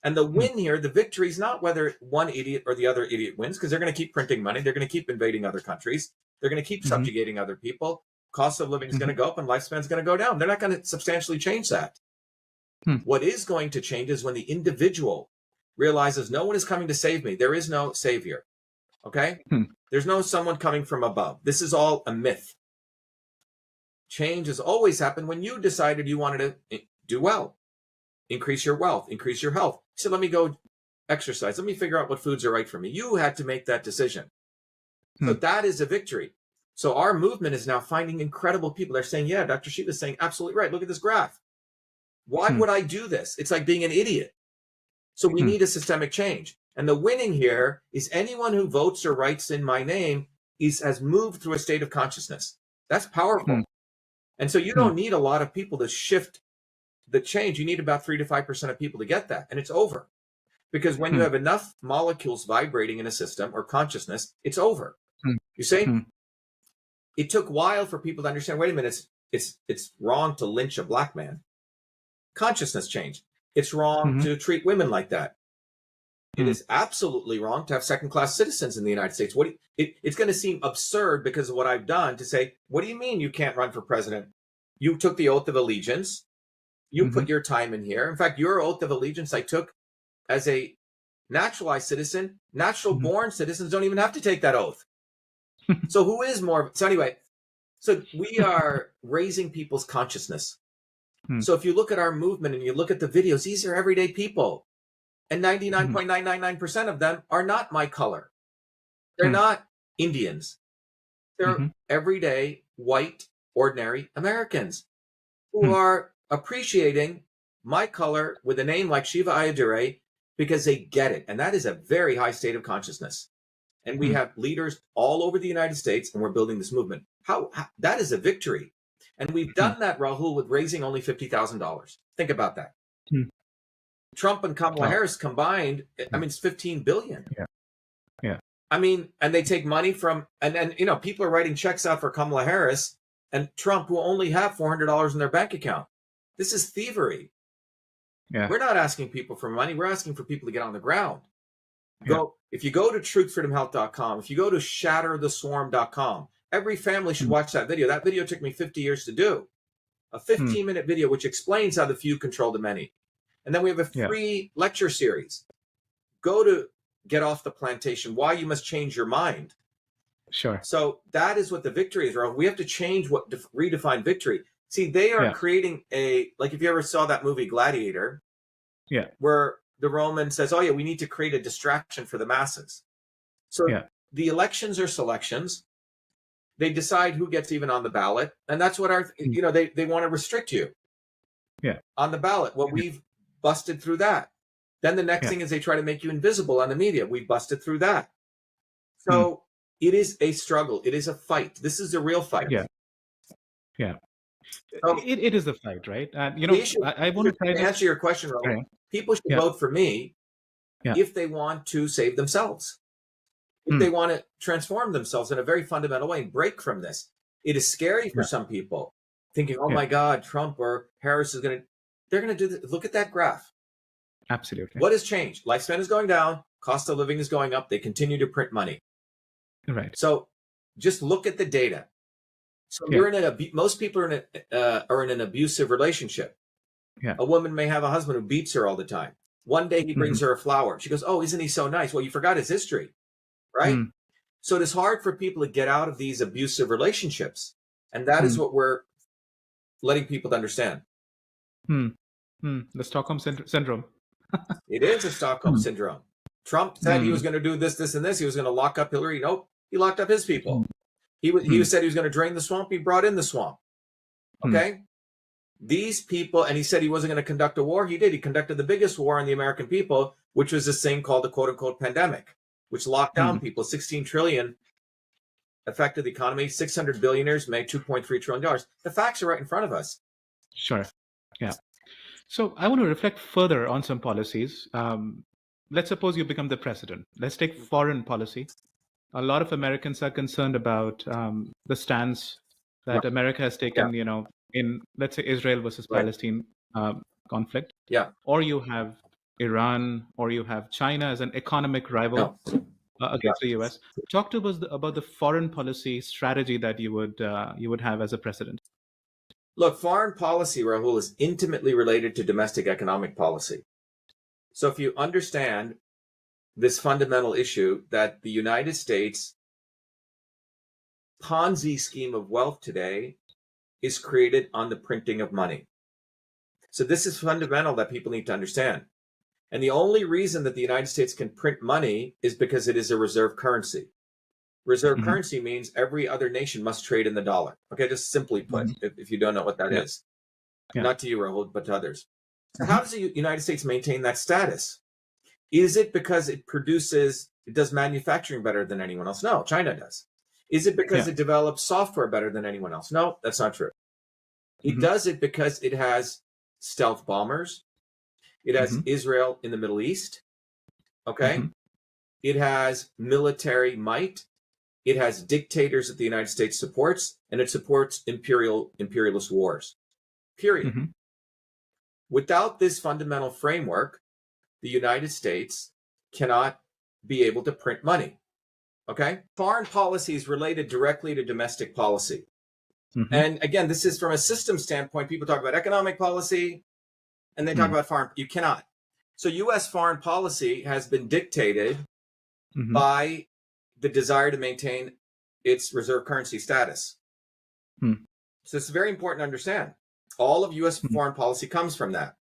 And the win here, the victory is not whether one idiot or the other idiot wins, because they're going to keep printing money. They're going to keep invading other countries. They're going to keep subjugating other people. Cost of living is going to go up and lifespan is going to go down. They're not going to substantially change that. What is going to change is when the individual realizes no one is coming to save me. There is no savior. Okay? There's no someone coming from above. This is all a myth. Change has always happened when you decided you wanted to do well, increase your wealth, increase your health. You said, let me go exercise. Let me figure out what foods are right for me. You had to make that decision. So that is a victory. So our movement is now finding incredible people. They're saying, yeah, Dr. Shiva is saying absolutely right. Look at this graph. Why would I do this? It's like being an idiot. So we need a systemic change. And the winning here is anyone who votes or writes in my name has moved through a state of consciousness. That's powerful. And so you don't need a lot of people to shift the change. You need about 3 to 5% of people to get that. And it's over. Because when you have enough molecules vibrating in a system or consciousness, it's over. You see? It took a while for people to understand, wait a minute, it's wrong to lynch a black man. Consciousness change. It's wrong to treat women like that. It is absolutely wrong to have second-class citizens in the United States. It's going to seem absurd because of what I've done to say, what do you mean you can't run for president? You took the oath of allegiance. You put your time in here. In fact, your oath of allegiance I took as a naturalized citizen. Natural-born citizens don't even have to take that oath. So who is more? So anyway, so we are raising people's consciousness. So if you look at our movement and you look at the videos, these are everyday people. And 99.999% of them are not my color. They're not Indians. They're everyday, white, ordinary Americans who are appreciating my color with a name like Shiva Ayyadurai because they get it. And that is a very high state of consciousness. And we have leaders all over the United States, and we're building this movement. How that is a victory. And we've done that, Rahul, with raising only $50,000. Think about that. Trump and Kamala Harris combined, I mean, it's $15 billion. Yeah. I mean, and they take money from, and you know, people are writing checks out for Kamala Harris and Trump who only have $400 in their bank account. This is thievery. Yeah. We're not asking people for money. We're asking for people to get on the ground. If you go to truthfreedomhealth.com, if you go to shattertheswarm.com, every family should watch that video. That video took me 50 years to do. A 15-minute video which explains how the few control the many. And then we have a free lecture series. Go to Get Off the Plantation, Why You Must Change Your Mind. Sure. So that is what the victory is, Rahul. We have to change what redefine victory. See, they are creating like if you ever saw that movie Gladiator, where the Roman says, oh yeah, we need to create a distraction for the masses. So the elections are selections. They decide who gets even on the ballot. And that's what they want to restrict you on the ballot. Well, we've busted through that. Then the next thing is they try to make you invisible on the media. We've busted through that. So it is a struggle. It is a fight. This is a real fight. Yeah. It is a fight, right? I want to try to answer your question, Rahul. People should vote for me if they want to save themselves. If they want to transform themselves in a very fundamental way and break from this. It is scary for some people thinking, oh my God, Trump or Harris is they're going to do this. Look at that graph. Absolutely. What has changed? Lifespan is going down. Cost of living is going up. They continue to print money. Right. So just look at the data. So most people are in an abusive relationship. Yeah. A woman may have a husband who beats her all the time. One day he brings her a flower. She goes, oh, isn't he so nice? Well, you forgot his history, right? So it is hard for people to get out of these abusive relationships. And that is what we're letting people to understand. The Stockholm syndrome. It is a Stockholm syndrome. Trump said he was going to do this, this, and this. He was going to lock up Hillary. Nope. He locked up his people. He said he was going to drain the swamp. He brought in the swamp. Okay. These people, and he said he wasn't going to conduct a war. He did. He conducted the biggest war on the American people, which was this thing called the quote unquote pandemic, which locked down people. 16 trillion affected the economy. 600 billionaires made $2.3 trillion. The facts are right in front of us. Sure. Yeah. So I want to reflect further on some policies. Let's suppose you become the president. Let's take foreign policy. A lot of Americans are concerned about the stance that America has taken, in, let's say, Israel versus Palestine conflict. Yeah. Or you have Iran, or you have China as an economic rival against the US. Talk to us about the foreign policy strategy that you would have as a president. Look, foreign policy, Rahul, is intimately related to domestic economic policy. So if you understand this fundamental issue that the United States Ponzi scheme of wealth today is created on the printing of money. So this is fundamental that people need to understand. And the only reason that the United States can print money is because it is a reserve currency. Reserve currency means every other nation must trade in the dollar. Okay, just simply put, if you don't know what that is. Not to you, Rahul, but to others. So how does the United States maintain that status? Is it because it does manufacturing better than anyone else? No, China does. Is it because it develops software better than anyone else? No, that's not true. It does it because it has stealth bombers. It has Israel in the Middle East. Okay. It has military might. It has dictators that the United States supports, and it supports imperialist wars. Period. Without this fundamental framework, the United States cannot be able to print money. Okay? Foreign policy is related directly to domestic policy. And again, this is from a system standpoint. People talk about economic policy and they talk about foreign. You cannot. So U.S. foreign policy has been dictated by the desire to maintain its reserve currency status. So it's very important to understand. All of U.S. foreign policy comes from that.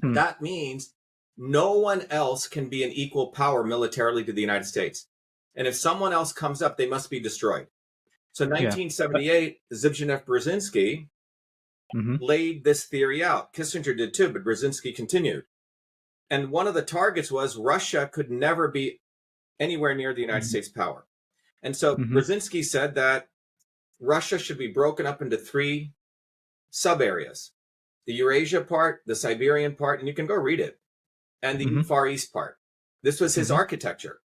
That means no one else can be an equal power militarily to the United States. And if someone else comes up, they must be destroyed. So 1978, Zbigniew Brzezinski laid this theory out. Kissinger did too, but Brzezinski continued. And one of the targets was Russia could never be anywhere near the United States power. And so Brzezinski said that Russia should be broken up into 3 sub-areas. The Eurasia part, the Siberian part, and you can go read it, and the Far East part. This was his architecture,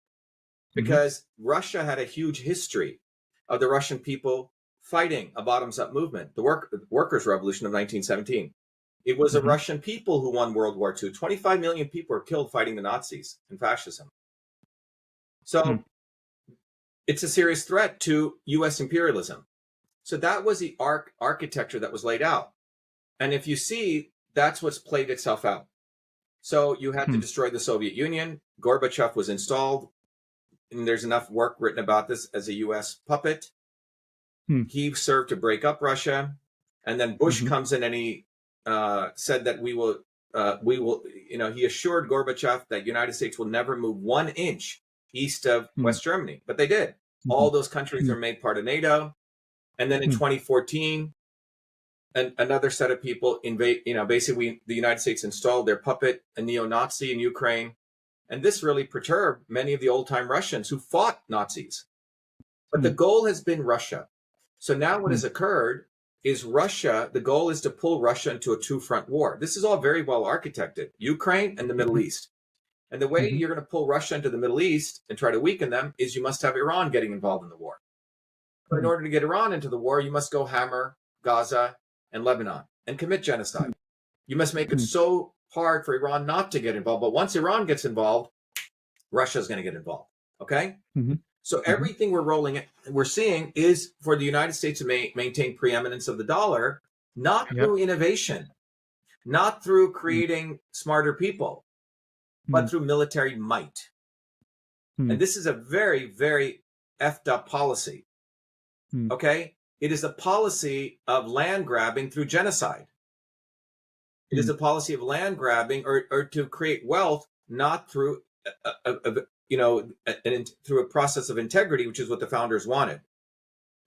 because Russia had a huge history of the Russian people fighting a bottoms-up movement, the Workers' Revolution of 1917. It was the Russian people who won World War II. 25 million people were killed fighting the Nazis and fascism. So it's a serious threat to U.S. imperialism. So that was the architecture that was laid out. And if you see, that's what's played itself out. So you had to destroy the Soviet Union. Gorbachev was installed. And there's enough work written about this as a U.S. puppet. He served to break up Russia. And then Bush comes in and he said that we will, he assured Gorbachev that United States will never move 1 inch east of West Germany. But they did. All those countries are made part of NATO. And then in 2014, another set of people invade, basically the United States installed their puppet, a neo-Nazi in Ukraine. And this really perturbed many of the old-time Russians who fought Nazis. But the goal has been Russia. So now what has occurred is the goal is to pull Russia into a 2-front war. This is all very well architected, Ukraine and the Middle East. And the way you're going to pull Russia into the Middle East and try to weaken them is you must have Iran getting involved in the war. But in order to get Iran into the war, you must go hammer Gaza and Lebanon and commit genocide. You must make it so hard for Iran not to get involved. But once Iran gets involved, Russia's going to get involved. Okay? So everything we're seeing is for the United States to maintain preeminence of the dollar, not through innovation, not through creating smarter people, but through military might. And this is a very, very effed up policy. Okay? It is a policy of land grabbing through genocide. It is a policy of land grabbing or to create wealth, not through through a process of integrity, which is what the founders wanted.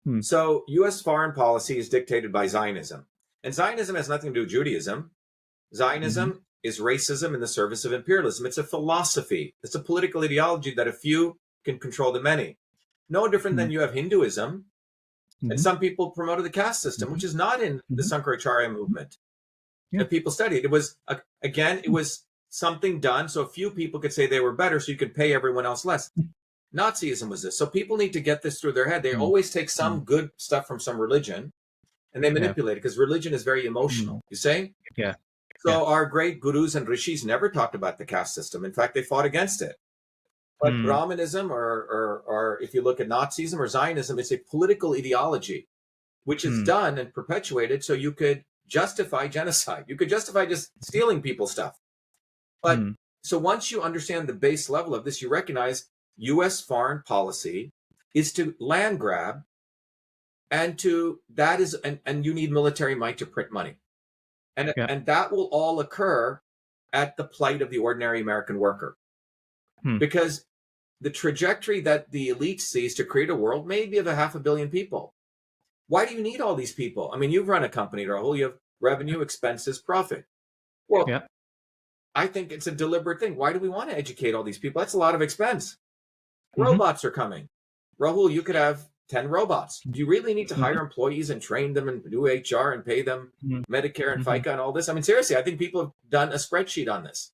Hmm. So U.S. foreign policy is dictated by Zionism. And Zionism has nothing to do with Judaism. Zionism is racism in the service of imperialism. It's a philosophy. It's a political ideology that a few can control the many. No different than you have Hinduism. And some people promoted the caste system, which is not in the Sankaracharya movement that people studied. It was, again, it was something done so a few people could say they were better so you could pay everyone else less. Nazism was this. So people need to get this through their head. They always take some good stuff from some religion and they manipulate it because religion is very emotional. You say? Yeah. So our great gurus and rishis never talked about the caste system. In fact, they fought against it. But Brahmanism, or if you look at Nazism or Zionism, it's a political ideology, which is done and perpetuated so you could justify genocide. You could justify just stealing people's stuff. But so once you understand the base level of this, you recognize U.S. foreign policy is to land grab, and you need military might to print money. And that will all occur at the plight of the ordinary American worker. Because the trajectory that the elite sees to create a world may be of 500 million people. Why do you need all these people? I mean, you've run a company, Rahul. You have revenue, expenses, profit. Well, I think it's a deliberate thing. Why do we want to educate all these people? That's a lot of expense. Robots are coming. Rahul, you could have 10 robots. Do you really need to hire employees and train them and do HR and pay them Medicare and FICA and all this? I mean, seriously, I think people have done a spreadsheet on this.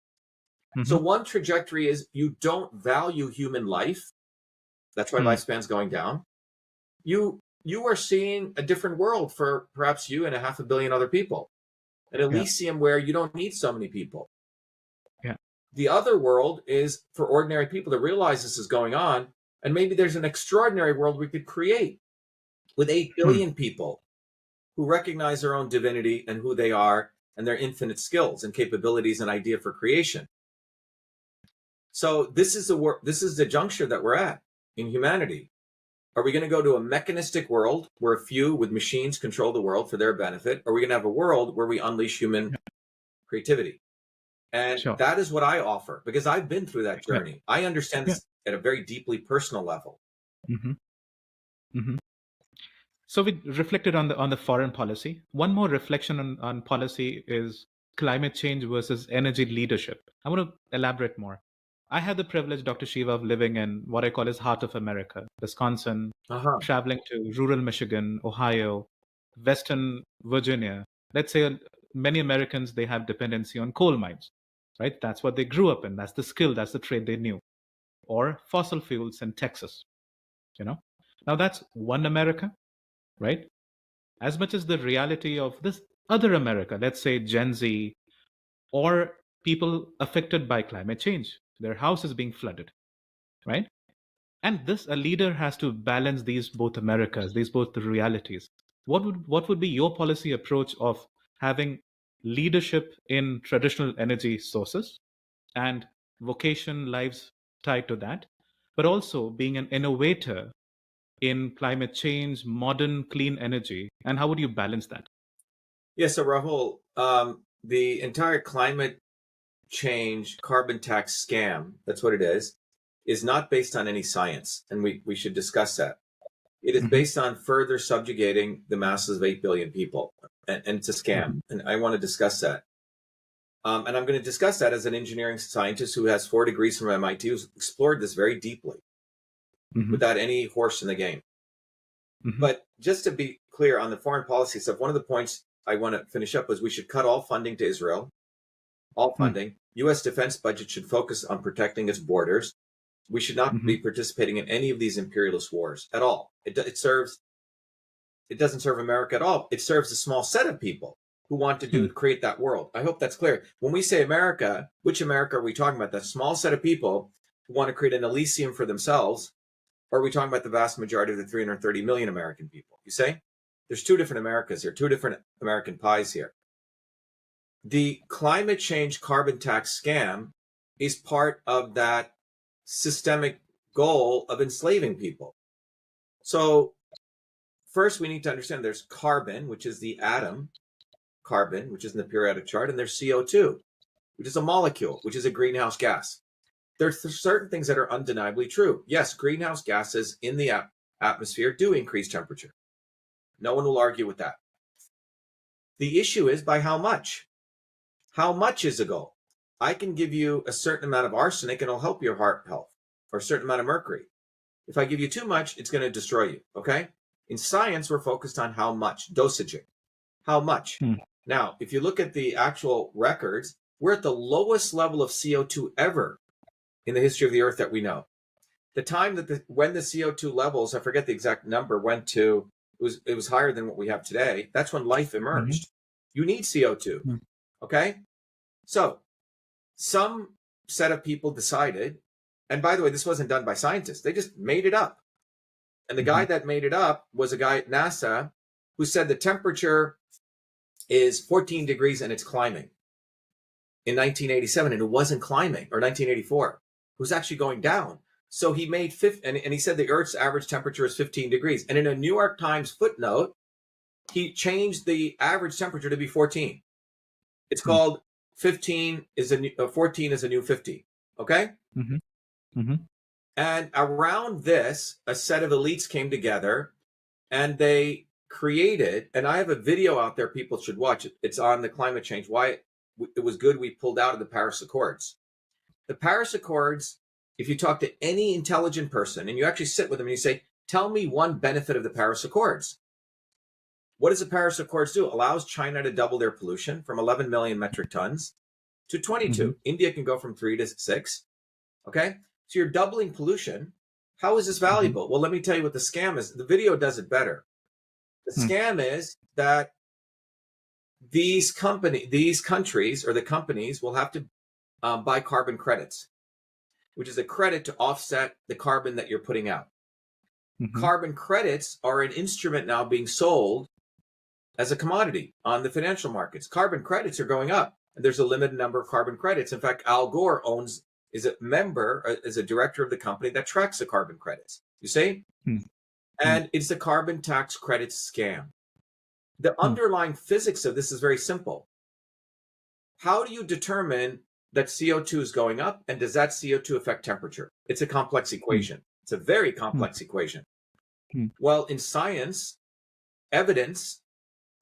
So one trajectory is you don't value human life. That's why lifespan's going down. You are seeing a different world for perhaps you and 500 million other people. An Elysium where you don't need so many people. The other world is for ordinary people to realize this is going on. And maybe there's an extraordinary world we could create with 8 billion people who recognize their own divinity and who they are and their infinite skills and capabilities and idea for creation. So this is the juncture that we're at in humanity. Are we going to go to a mechanistic world where a few with machines control the world for their benefit? Or are we going to have a world where we unleash human creativity? And that is what I offer, because I've been through that journey. I understand this at a very deeply personal level. So we reflected on the foreign policy. One more reflection on policy is climate change versus energy leadership. I want to elaborate more. I had the privilege, Dr. Shiva, of living in what I call as heart of America, Wisconsin, traveling to rural Michigan, Ohio, Western Virginia. Let's say many Americans, they have dependency on coal mines, right? That's what they grew up in. That's the skill, that's the trade they knew. Or fossil fuels in Texas, Now that's one America, right? As much as the reality of this other America, let's say Gen Z, or people affected by climate change. Their house is being flooded, right? And a leader has to balance these both Americas, these both realities. What would be your policy approach of having leadership in traditional energy sources and vocation lives tied to that, but also being an innovator in climate change, modern clean energy, and how would you balance that? Yeah, so Rahul, the entire climate change carbon tax scam, that's what it is not based on any science. And we should discuss that. It is based on further subjugating the masses of 8 billion people. And it's a scam. And I want to discuss that. And I'm going to discuss that as an engineering scientist who has 4 degrees from MIT, who's explored this very deeply without any horse in the game. But just to be clear on the foreign policy stuff, one of the points I want to finish up was we should cut all funding to Israel. All funding. U.S. defense budget should focus on protecting its borders. We should not be participating in any of these imperialist wars at all. It doesn't serve America at all. It serves a small set of people who want to create that world. I hope that's clear. When we say America, which America are we talking about? That small set of people who want to create an Elysium for themselves, or are we talking about the vast majority of the 330 million American people? You say? There's 2 different Americas here, 2 different American pies here. The climate change carbon tax scam is part of that systemic goal of enslaving people. So first we need to understand there's carbon, which is the atom, carbon, which is in the periodic chart, and there's CO2, which is a molecule, which is a greenhouse gas. there's certain things that are undeniably true. Yes, greenhouse gases in the atmosphere do increase temperature. No one will argue with that. The issue is by how much? How much is a goal? I can give you a certain amount of arsenic and it'll help your heart health, or a certain amount of mercury. If I give you too much, it's going to destroy you, okay? In science, we're focused on how much, dosaging. How much? Now, if you look at the actual records, we're at the lowest level of CO2 ever in the history of the Earth that we know. The time that when the CO2 levels, I forget the exact number, went to, it was higher than what we have today. That's when life emerged. You need CO2, okay? So some set of people decided, and by the way, this wasn't done by scientists. They just made it up. And the guy that made it up was a guy at NASA who said the temperature is 14 degrees and it's climbing in 1987, and it wasn't climbing, or 1984. It was actually going down. So he made and he said the Earth's average temperature is 15 degrees. And in a New York Times footnote, he changed the average temperature to be 14. It's called 14 is a new 50. Okay? And around this, a set of elites came together and they created, and I have a video out there people should watch. It's on the climate change, why it was good we pulled out of the Paris Accords. The Paris Accords, if you talk to any intelligent person and you actually sit with them and you say, tell me one benefit of the Paris Accords. What does the Paris Accords do? It allows China to double their pollution from 11 million metric tons to 22. India can go from 3 to 6. Okay? So you're doubling pollution. How is this valuable? Well, let me tell you what the scam is. The video does it better. The scam is that these countries or the companies will have to buy carbon credits, which is a credit to offset the carbon that you're putting out. Carbon credits are an instrument now being sold as a commodity on the financial markets. Carbon credits are going up, and there's a limited number of carbon credits. In fact, Al Gore is a member, is a director of the company that tracks the carbon credits. You see? And it's the carbon tax credit scam. The underlying physics of this is very simple. How do you determine that CO2 is going up, and does that CO2 affect temperature? It's a complex equation. It's a very complex equation. Well, in science, evidence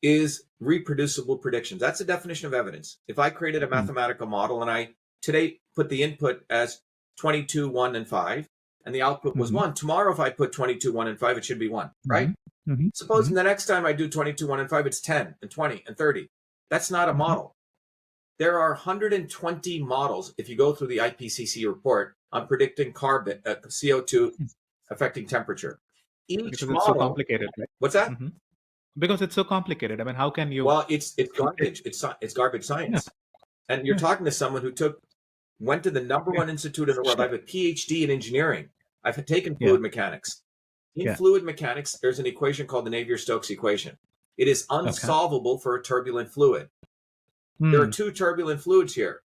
is reproducible predictions. That's the definition of evidence. If I created a mathematical model and I today put the input as 22, 1, and 5, and the output was 1, tomorrow if I put 22, 1, and 5, it should be 1, right? Supposing the next time I do 22, 1, and 5, it's 10, and 20, and 30. That's not a model. There are 120 models, if you go through the IPCC report, on predicting carbon, CO2 affecting temperature. Each because model, it's so complicated, right? What's that? Because it's so complicated. I mean, how can you? Well, it's garbage. It's garbage science. And you're talking to someone who went to the #1 institute in the world. I have a PhD in engineering. I've taken fluid mechanics. In fluid mechanics, there's an equation called the Navier-Stokes equation. It is unsolvable for a turbulent fluid. There are 2 turbulent fluids here,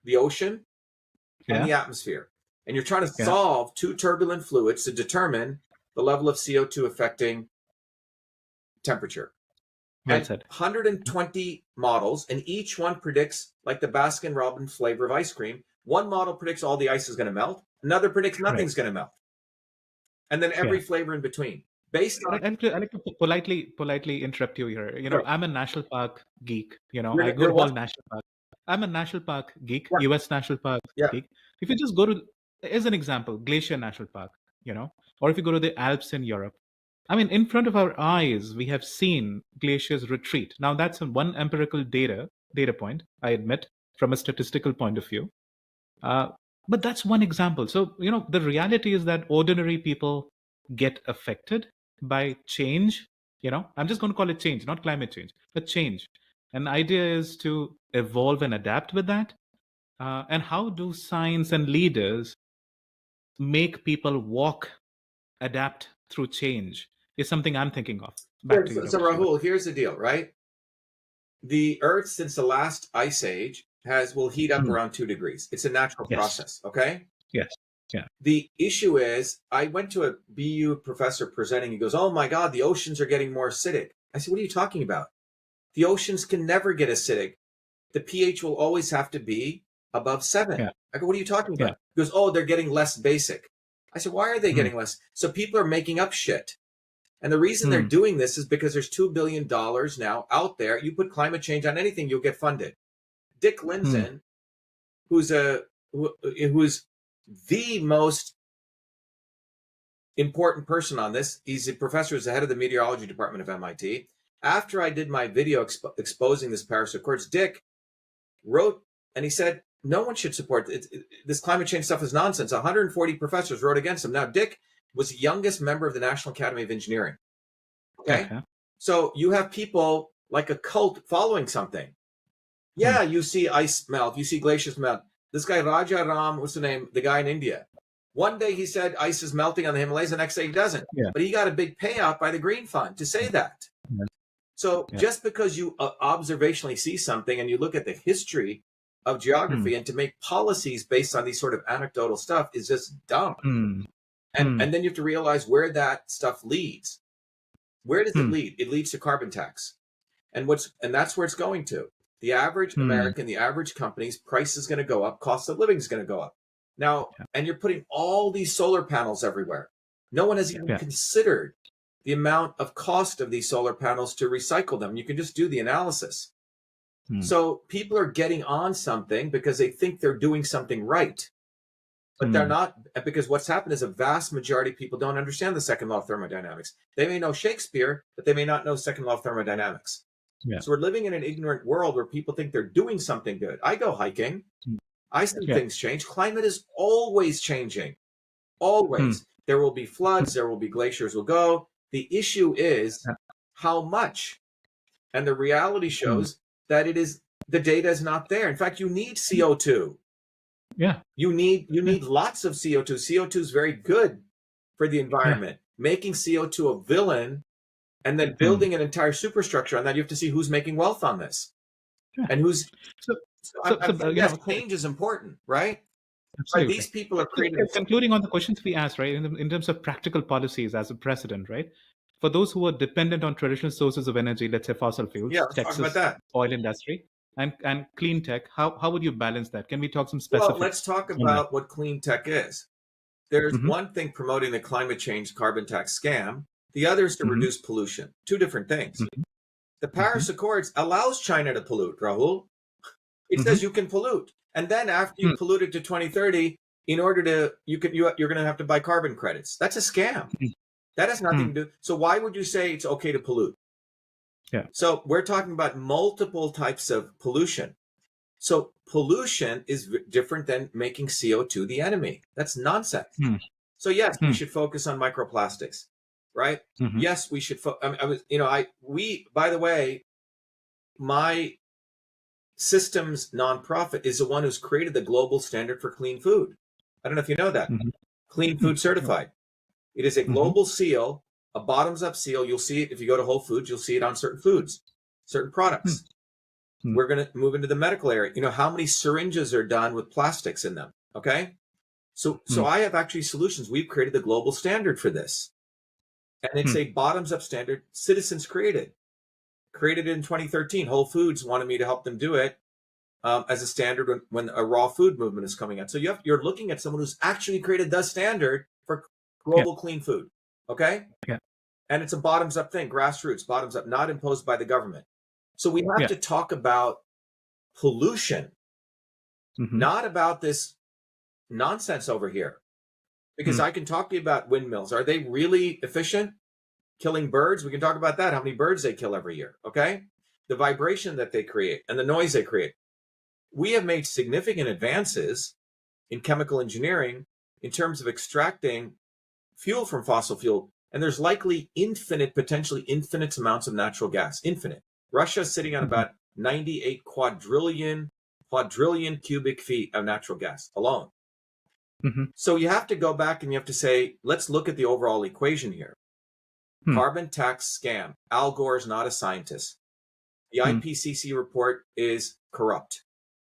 the ocean and the atmosphere. And you're trying to solve 2 turbulent fluids to determine the level of CO2 affecting temperature. And 120 models, and each one predicts, like the Baskin-Robbins flavor of ice cream. One model predicts all the ice is going to melt. Another predicts nothing's going to melt. And then every flavor in between. Based on... I like to politely interrupt you here. You know, I'm a national park geek. You know, I go You're to all what? national parks. I'm a national park geek, Yeah. US national park geek. If you just go to, as an example, Glacier National Park, you know, or if you go to the Alps in Europe, I mean, in front of our eyes, we have seen glaciers retreat. Now, that's one empirical data point, I admit, from a statistical point of view. But that's one example. So, you know, the reality is that ordinary people get affected by change. You know, I'm just going to call it change, not climate change, but change. And the idea is to evolve and adapt with that. And how do science and leaders make people adapt through change is something I'm thinking of. So Rahul, here's the deal, right? The Earth, since the last ice age, will heat up around 2 degrees. It's a natural process, okay? Yes. Yeah. The issue is, I went to a BU professor presenting. He goes, oh my God, the oceans are getting more acidic. I said, what are you talking about? The oceans can never get acidic. The pH will always have to be above 7. Yeah. I go, what are you talking about? Yeah. He goes, oh, they're getting less basic. I said, why are they Hmm. getting less? So people are making up shit. And the reason they're doing this is because there's $2 billion now out there. You put climate change on anything, you'll get funded. Dick Lindzen, who's the most important person on this. He's a professor, he's the head of the meteorology department of MIT. After I did my video exposing this Paris Accords, Dick wrote, and he said, no one should support it. This climate change stuff is nonsense. 140 professors wrote against him. Now, Dick was the youngest member of the National Academy of Engineering. Okay? So you have people like a cult following something. Yeah, you see ice melt, you see glaciers melt. This guy, Raja Ram, what's the name? The guy in India. One day he said ice is melting on the Himalayas, the next day he doesn't. But he got a big payout by the Green Fund to say that. So just because you observationally see something and you look at the history of geography and to make policies based on these sort of anecdotal stuff is just dumb. And then you have to realize where that stuff leads. Where does it lead? It leads to carbon tax. And that's where it's going to. The average American, the average company's price is going to go up, cost of living is going to go up. Now, and you're putting all these solar panels everywhere. No one has even considered the amount of cost of these solar panels to recycle them. You can just do the analysis. So people are getting on something because they think they're doing something right. But they're not, because what's happened is a vast majority of people don't understand the second law of thermodynamics. They may know Shakespeare, but they may not know second law of thermodynamics. So we're living in an ignorant world where people think they're doing something good. I go hiking. I see things change. Climate is always changing. Always. There will be floods. There will be glaciers will go. The issue is how much. And the reality shows that the data is not there. In fact, you need CO2. You need lots of CO2. CO2 is very good for the environment. Making CO2 a villain and then building an entire superstructure on that, you have to see who's making wealth on this. And who's change is important, right? Absolutely. These people are creating. Concluding on the questions we asked, right, in terms of practical policies as a precedent, right? For those who are dependent on traditional sources of energy, let's say fossil fuels, Texas oil industry, and clean tech, how would you balance that? Can we talk some specifics? Well, let's talk about what clean tech is. There's one thing promoting the climate change carbon tax scam. The other is to reduce pollution. Two different things. The Paris Accords allows China to pollute, Rahul. It says you can pollute. And then after you pollute it to 2030, in order to, you're going to have to buy carbon credits. That's a scam. That has nothing to do. So why would you say it's okay to pollute? So we're talking about multiple types of pollution. So pollution is different than making CO2 the enemy. That's nonsense. So yes, we should focus on microplastics, right? Yes, we should. By the way, my systems nonprofit is the one who's created the global standard for clean food. I don't know if you know that. Clean Food Certified. It is a global seal, a bottoms-up seal. You'll see it if you go to Whole Foods. You'll see it on certain foods, certain products. We're going to move into the medical area. You know how many syringes are done with plastics in them? Okay, so I have actually solutions. We've created the global standard for this, and it's a bottoms-up standard. Citizens created in 2013. Whole Foods wanted me to help them do it as a standard when a raw food movement is coming out. So you're looking at someone who's actually created the standard for global clean food. Okay. And it's a bottoms up thing, grassroots, bottoms up, not imposed by the government. So we have to talk about pollution, not about this nonsense over here. Because I can talk to you about windmills. Are they really efficient? Killing birds? We can talk about that, how many birds they kill every year, okay? The vibration that they create and the noise they create. We have made significant advances in chemical engineering in terms of extracting fuel from fossil fuel. And there's likely potentially infinite amounts of natural gas, infinite. Russia's sitting on about 98 quadrillion cubic feet of natural gas alone. So you have to go back and you have to say, let's look at the overall equation here. Carbon tax scam. Al Gore is not a scientist. The IPCC report is corrupt.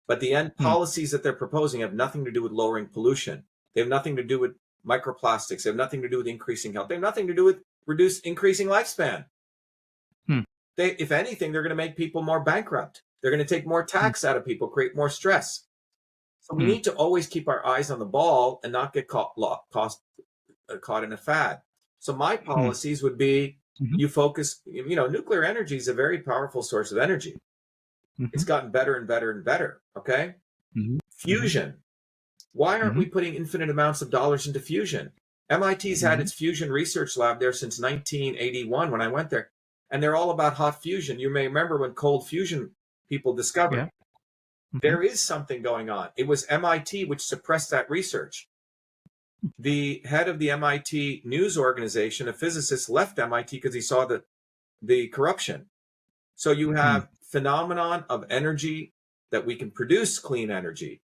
But the end policies that they're proposing have nothing to do with lowering pollution. They have nothing to do with microplastics. They have nothing to do with increasing health. They have nothing to do with increasing lifespan. If anything, they're going to make people more bankrupt. They're going to take more tax out of people, create more stress. So we need to always keep our eyes on the ball and not get caught in a fad. So my policies would be, you focus, nuclear energy is a very powerful source of energy. It's gotten better and better and better. Okay. Fusion. Why aren't we putting infinite amounts of dollars into fusion? MIT's had its fusion research lab there since 1981 when I went there. And they're all about hot fusion. You may remember when cold fusion people discovered. There is something going on. It was MIT which suppressed that research. The head of the MIT news organization, a physicist, left MIT because he saw the corruption. So you have phenomenon of energy that we can produce clean energy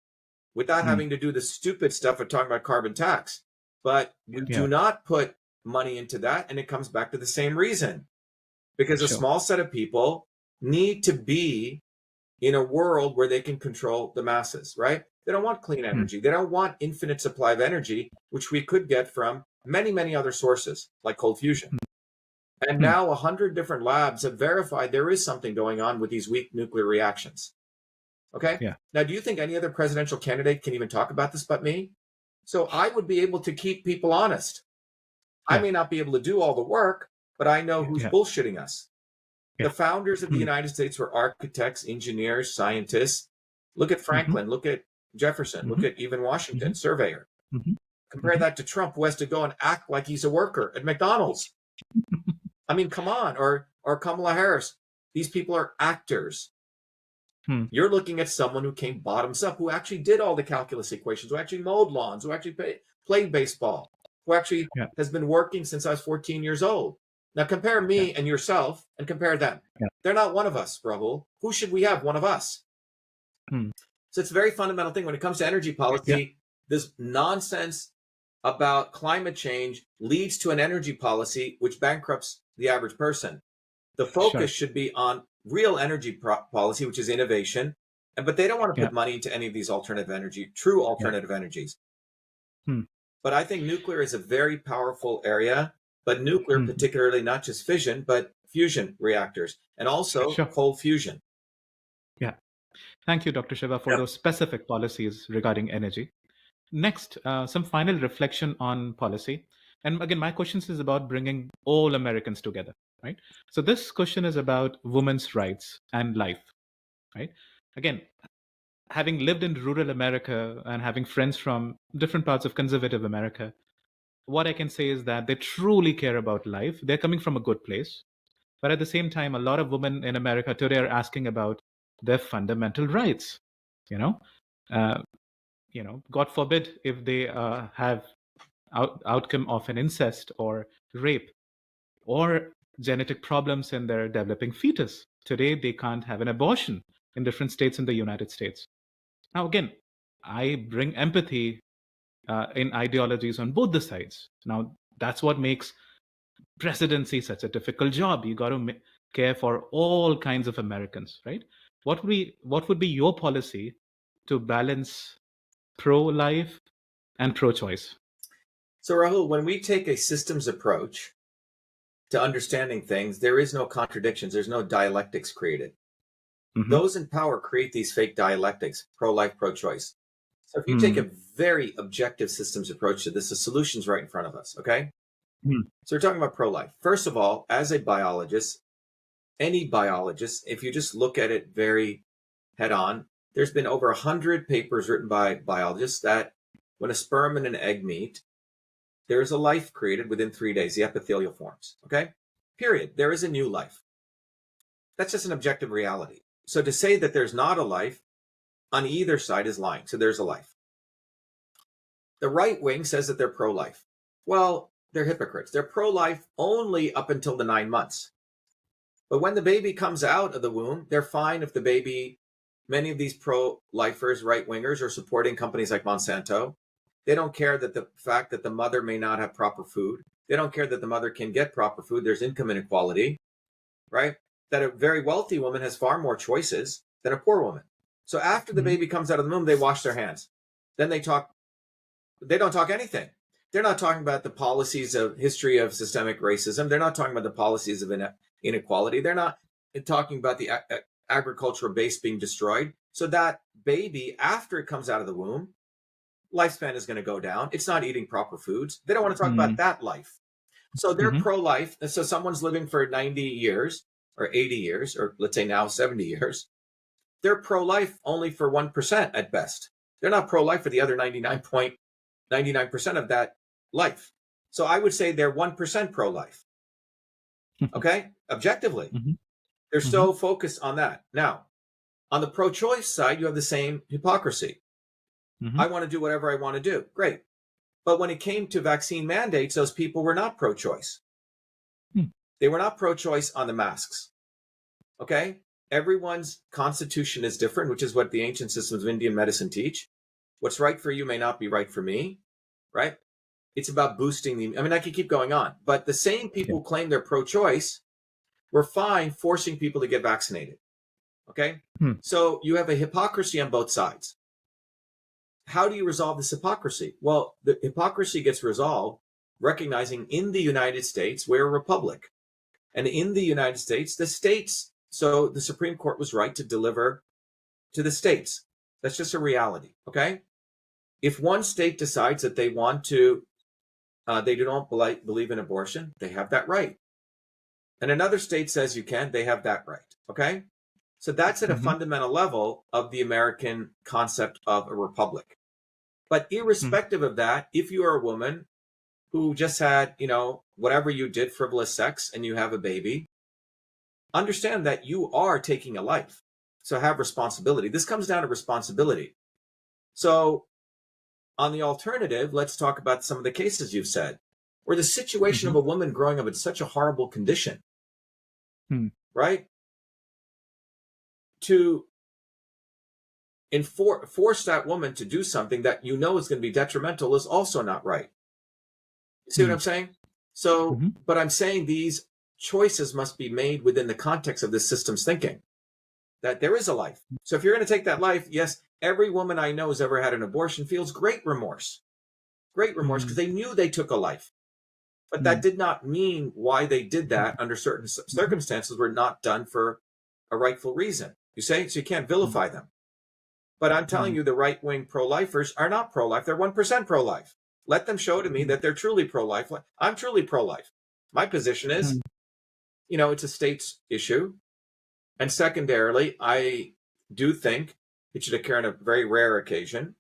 without having to do the stupid stuff of talking about carbon tax. But you do not put money into that, and it comes back to the same reason. Because a small set of people need to be in a world where they can control the masses, right? They don't want clean energy. They don't want infinite supply of energy, which we could get from many, many other sources, like cold fusion. And now 100 different labs have verified there is something going on with these weak nuclear reactions. Okay? Now, do you think any other presidential candidate can even talk about this but me? So I would be able to keep people honest. I may not be able to do all the work, but I know who's bullshitting us. The founders of the United States were architects, engineers, scientists. Look at Franklin, look at Jefferson, look at even Washington, surveyor. Compare that to Trump, who has to go and act like he's a worker at McDonald's. I mean, come on. Or Kamala Harris. These people are actors. You're looking at someone who came bottoms up, who actually did all the calculus equations, who actually mowed lawns, who actually played baseball, who actually has been working since I was 14 years old. Now compare me and yourself and compare them. They're not one of us, Rahul. Who should we have? One of us. So it's a very fundamental thing when it comes to energy policy. This nonsense about climate change leads to an energy policy which bankrupts the average person. The focus should be on real energy policy, which is innovation. But they don't want to put money into any of these alternative energy, true alternative energies. But I think nuclear is a very powerful area. But nuclear, particularly not just fission, but fusion reactors, and also cold fusion. Thank you, Dr. Shiva, for those specific policies regarding energy. Next, some final reflection on policy. And again, my question is about bringing all Americans together, right? So this question is about women's rights and life, right? Again, having lived in rural America and having friends from different parts of conservative America, what I can say is that they truly care about life. They're coming from a good place. But at the same time, a lot of women in America today are asking about their fundamental rights. God forbid if they have outcome of an incest or rape or genetic problems in their developing fetus. Today, they can't have an abortion in different states in the United States. Now, again, I bring empathy in ideologies on both the sides. Now, that's what makes presidency such a difficult job. You got to care for all kinds of Americans, right? What would be your policy to balance pro-life and pro-choice? So, Rahul, when we take a systems approach to understanding things, there is no contradictions. There's no dialectics created. Those in power create these fake dialectics, pro-life, pro-choice. So if you take a very objective systems approach to this, the solution's right in front of us, okay? So we're talking about pro-life. First of all, as a biologist, any biologist, if you just look at it very head-on, there's been over 100 papers written by biologists that when a sperm and an egg meet, there's a life created within 3 days, the epithelial forms, okay? Period. There is a new life. That's just an objective reality. So to say that there's not a life on either side is lying. So there's a life. The right wing says that they're pro-life. Well, they're hypocrites. They're pro-life only up until the 9 months. But when the baby comes out of the womb, they're fine if the baby, many of these pro-lifers, right-wingers, are supporting companies like Monsanto. They don't care that the fact that the mother may not have proper food. They don't care that the mother can get proper food. There's income inequality, right? That a very wealthy woman has far more choices than a poor woman. So after the baby comes out of the womb, they wash their hands. Then they don't talk anything. They're not talking about the policies of history of systemic racism. They're not talking about the policies of inequality. They're not talking about the agricultural base being destroyed. So that baby, after it comes out of the womb, lifespan is going to go down. It's not eating proper foods. They don't want to talk about that life. So they're pro-life. And so someone's living for 90 years or 80 years, or let's say now 70 years. They're pro-life only for 1% at best. They're not pro-life for the other 99.99% of that life. So I would say they're 1% pro-life. Okay? Objectively. They're so focused on that. Now, on the pro-choice side, you have the same hypocrisy. I want to do whatever I want to do. Great. But when it came to vaccine mandates, those people were not pro-choice. They were not pro-choice on the masks. Okay? Everyone's constitution is different, which is what the ancient systems of Indian medicine teach. What's right for you may not be right for me, right? It's about boosting the, I mean, I could keep going on, but the same people who claim they're pro-choice were fine forcing people to get vaccinated. Okay? So you have a hypocrisy on both sides. How do you resolve this hypocrisy? Well, the hypocrisy gets resolved recognizing in the United States, we're a republic. And in the United States, the states, so the Supreme Court was right to deliver to the states. That's just a reality, okay? If one state decides that they want to, they don't believe in abortion, they have that right. And another state says you can't, they have that right, okay? So that's at a fundamental level of the American concept of a republic. But irrespective of that, if you are a woman who just had, you know, whatever you did, frivolous sex, and you have a baby, understand that you are taking a life. So have responsibility. This comes down to responsibility. So on the alternative, let's talk about some of the cases you've said, where the situation of a woman growing up in such a horrible condition, right? To force that woman to do something that you know is going to be detrimental is also not right. You see what I'm saying? So, but I'm saying these choices must be made within the context of this system's thinking, that there is a life. So if you're going to take that life, yes, every woman I know who's ever had an abortion feels great remorse because they knew they took a life. But that did not mean why they did that under certain circumstances were not done for a rightful reason. You say? So you can't vilify them. But I'm telling you, the right-wing pro-lifers are not pro-life. They're 1% pro-life. Let them show to me that they're truly pro-life. I'm truly pro-life. My position is, you know, it's a state's issue. And secondarily, I do think it should occur on a very rare occasion.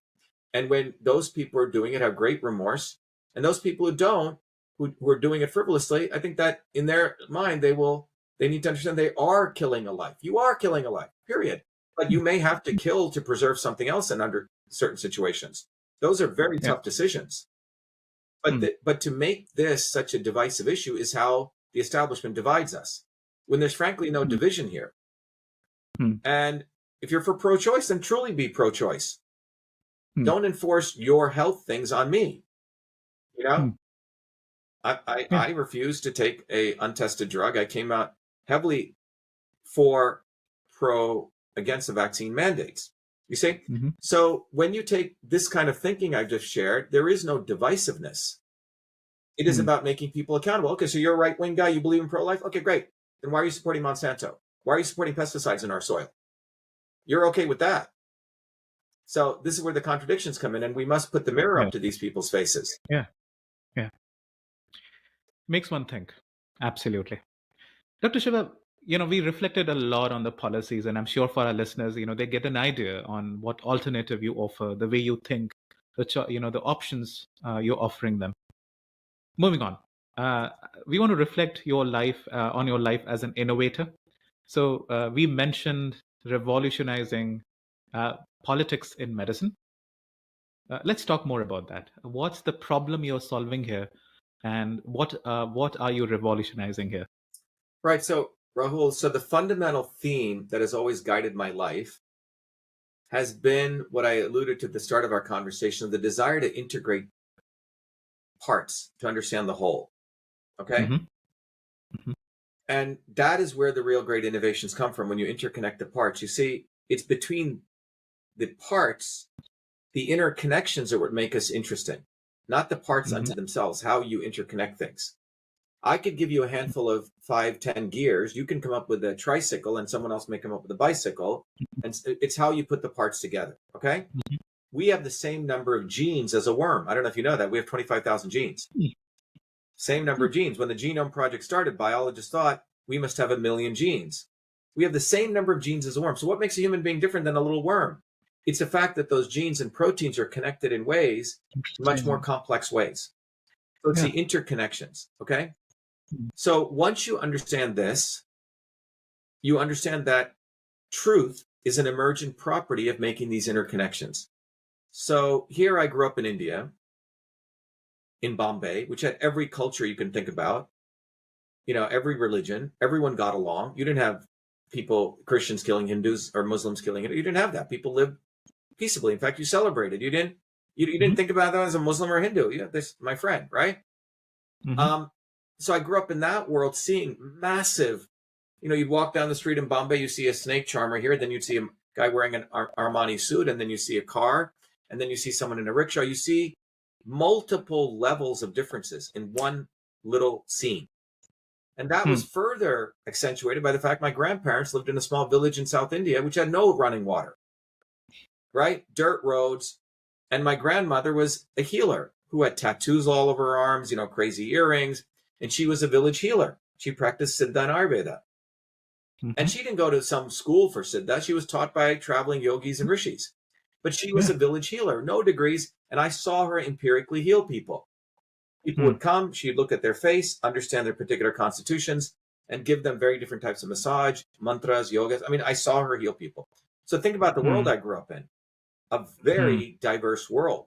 And when those people are doing it, have great remorse. And those people who don't, who are doing it frivolously, I think that in their mind, they need to understand they are killing a life. You are killing a life, period. But you may have to kill to preserve something else and under certain situations. Those are very tough decisions. But to make this such a divisive issue is how the establishment divides us, when there's frankly no division here. And if you're for pro-choice, then truly be pro-choice. Don't enforce your health things on me. You know, I refuse to take a untested drug. I came out heavily against the vaccine mandates. You see? So when you take this kind of thinking I've just shared, there is no divisiveness. It is about making people accountable. Okay, so you're a right-wing guy, you believe in pro-life? Okay, great. Then why are you supporting Monsanto? Why are you supporting pesticides in our soil? You're okay with that. So this is where the contradictions come in, and we must put the mirror up to these people's faces. Yeah. Makes one think. Absolutely. Dr. Shiva, we reflected a lot on the policies, and I'm sure for our listeners, they get an idea on what alternative you offer, the way you think, the options you're offering them. Moving on, we want to reflect your life on your life as an innovator. So we mentioned revolutionizing politics in medicine. Let's talk more about that. What's the problem you're solving here, and what are you revolutionizing here? Right. So, Rahul, the fundamental theme that has always guided my life has been what I alluded to at the start of our conversation, the desire to integrate parts to understand the whole. Okay? And that is where the real great innovations come from, when you interconnect the parts. You see, it's between the parts, the interconnections are what make us interesting, not the parts unto themselves, how you interconnect things. I could give you a handful of 5, 10 gears. You can come up with a tricycle and someone else may come up with a bicycle. And it's how you put the parts together. Okay. We have the same number of genes as a worm. I don't know if you know that. We have 25,000 genes. Same number of genes. When the Genome Project started, biologists thought we must have 1 million genes. We have the same number of genes as a worm. So what makes a human being different than a little worm? It's the fact that those genes and proteins are connected in ways, much more complex ways. So it's the interconnections, okay? So once you understand this, you understand that truth is an emergent property of making these interconnections. So here I grew up in India, in Bombay, which had every culture you can think about, you know, every religion, everyone got along. You didn't have people, Christians killing Hindus or Muslims killing Hindus. You didn't have that. People lived peaceably. In fact, you celebrated. You didn't think about them as a Muslim or Hindu. You know, this my friend, right? So I grew up in that world, seeing massive. You know, you'd walk down the street in Bombay, you see a snake charmer here, then you'd see a guy wearing an Armani suit, and then you see a car, and then you see someone in a rickshaw. You see multiple levels of differences in one little scene. And that was further accentuated by the fact my grandparents lived in a small village in South India, which had no running water, right? Dirt roads. And my grandmother was a healer who had tattoos all over her arms, you know, crazy earrings. And she was a village healer. She practiced Siddha and Ayurveda. And she didn't go to some school for Siddha. She was taught by traveling yogis and rishis. But she was a village healer, no degrees. And I saw her empirically heal people. People would come, she'd look at their face, understand their particular constitutions, and give them very different types of massage, mantras, yogas. I mean, I saw her heal people. So think about the world I grew up in, a very diverse world.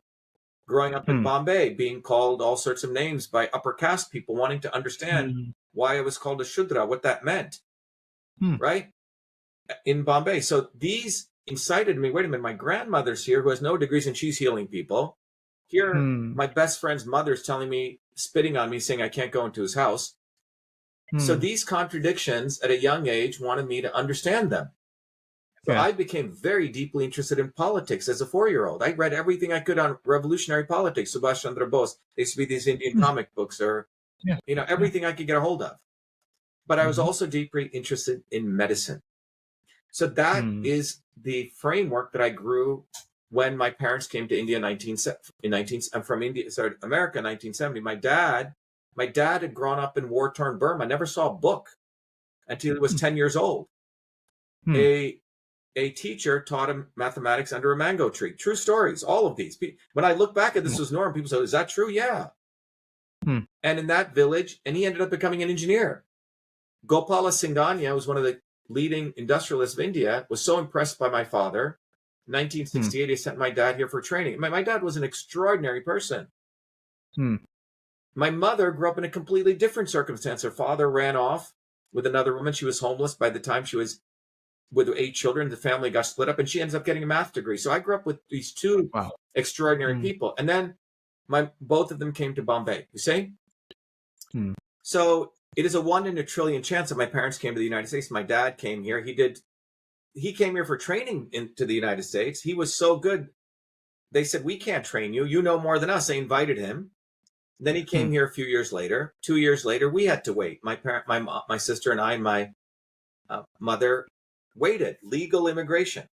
Growing up in Bombay, being called all sorts of names by upper caste people, wanting to understand why I was called a Shudra, what that meant, right? In Bombay. So these incited me, wait a minute, my grandmother's here who has no degrees and she's healing people. Here, my best friend's mother's telling me, spitting on me, saying I can't go into his house. So these contradictions at a young age wanted me to understand them. So I became very deeply interested in politics as a 4-year-old. I read everything I could on revolutionary politics, Subhash Chandra Bose. There used to be these Indian comic books or, you know, everything I could get a hold of. But I was also deeply interested in medicine. So that is the framework that I grew when my parents came to India from India, sorry, America in 1970. My dad had grown up in war-torn Burma. I never saw a book until he was 10 years old. A teacher taught him mathematics under a mango tree. True stories, all of these. When I look back at this as norm, people say, is that true? Yeah. And in that village, and he ended up becoming an engineer. Gopala Singhania was one of the leading industrialists of India, was so impressed by my father. 1968, he sent my dad here for training. My dad was an extraordinary person. My mother grew up in a completely different circumstance. Her father ran off with another woman. She was homeless by the time she was with 8 children. The family got split up and she ends up getting a math degree. So I grew up with these two extraordinary people. And then both of them came to Bombay, you see? So it is a 1 in a trillion chance that my parents came to the United States. My dad came here. He came here for training into the United States. He was so good. They said, we can't train you. You know more than us. They invited him. Then he came here a few years later. 2 years later, we had to wait. My sister and I and my mother waited. Legal immigration.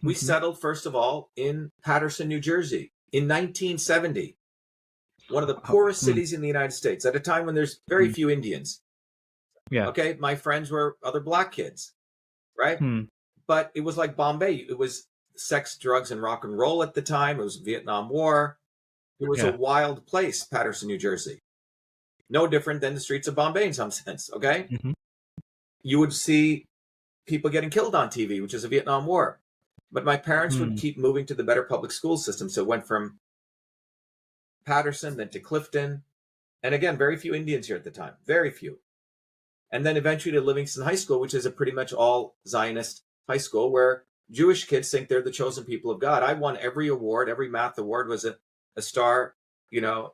We settled, first of all, in Paterson, New Jersey in 1970. One of the poorest cities in the United States at a time when there's very few Indians. Okay. My friends were other black kids. Right. But it was like Bombay. It was sex, drugs, and rock and roll at the time. It was Vietnam War. It was a wild place, Paterson, New Jersey. No different than the streets of Bombay in some sense. Okay. You would see people getting killed on TV, which is a Vietnam War. But my parents would keep moving to the better public school system. So it went from Paterson, then to Clifton. And again, very few Indians here at the time. Very few. And then eventually to Livingston High School, which is a pretty much all Zionist high school where Jewish kids think they're the chosen people of God. I won every award. Every math award was a star, you know,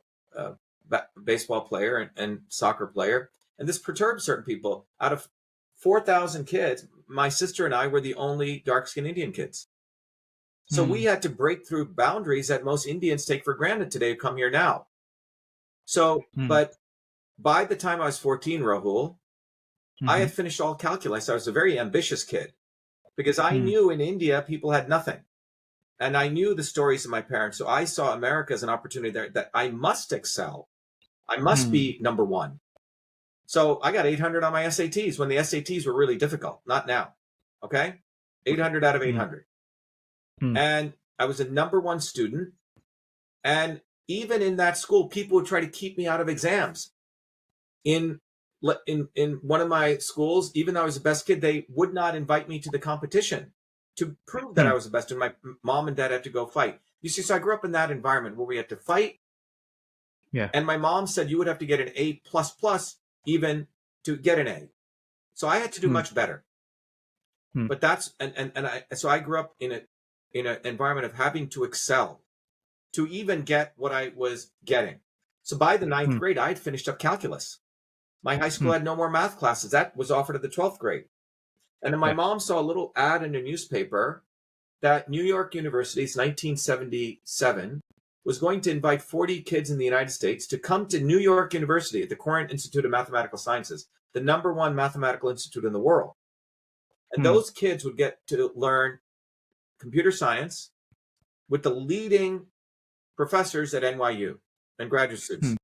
baseball player and soccer player. And this perturbed certain people. Out of 4,000 kids, my sister and I were the only dark-skinned Indian kids. So we had to break through boundaries that most Indians take for granted today who come here now. So, but by the time I was 14, Rahul, I had finished all calculus. I was a very ambitious kid because I knew in India people had nothing. And I knew the stories of my parents. So I saw America as an opportunity there that I must excel. I must be number one. So I got 800 on my SATs when the SATs were really difficult, not now. Okay? 800 out of 800. And I was a number one student. And even in that school, people would try to keep me out of exams. In one of my schools, even though I was the best kid, they would not invite me to the competition to prove that I was the best. And my mom and dad had to go fight. You see, so I grew up in that environment where we had to fight. Yeah. And my mom said you would have to get an A++ even to get an A. So I had to do much better. But that's so I grew up in an environment of having to excel to even get what I was getting. So by the 9th grade, I had finished up calculus. My high school had no more math classes. That was offered at the 12th grade. And then my mom saw a little ad in a newspaper that New York University's 1977 was going to invite 40 kids in the United States to come to New York University at the Cornell Institute of Mathematical Sciences, the #1 mathematical institute in the world. And those kids would get to learn computer science with the leading professors at NYU and graduate students.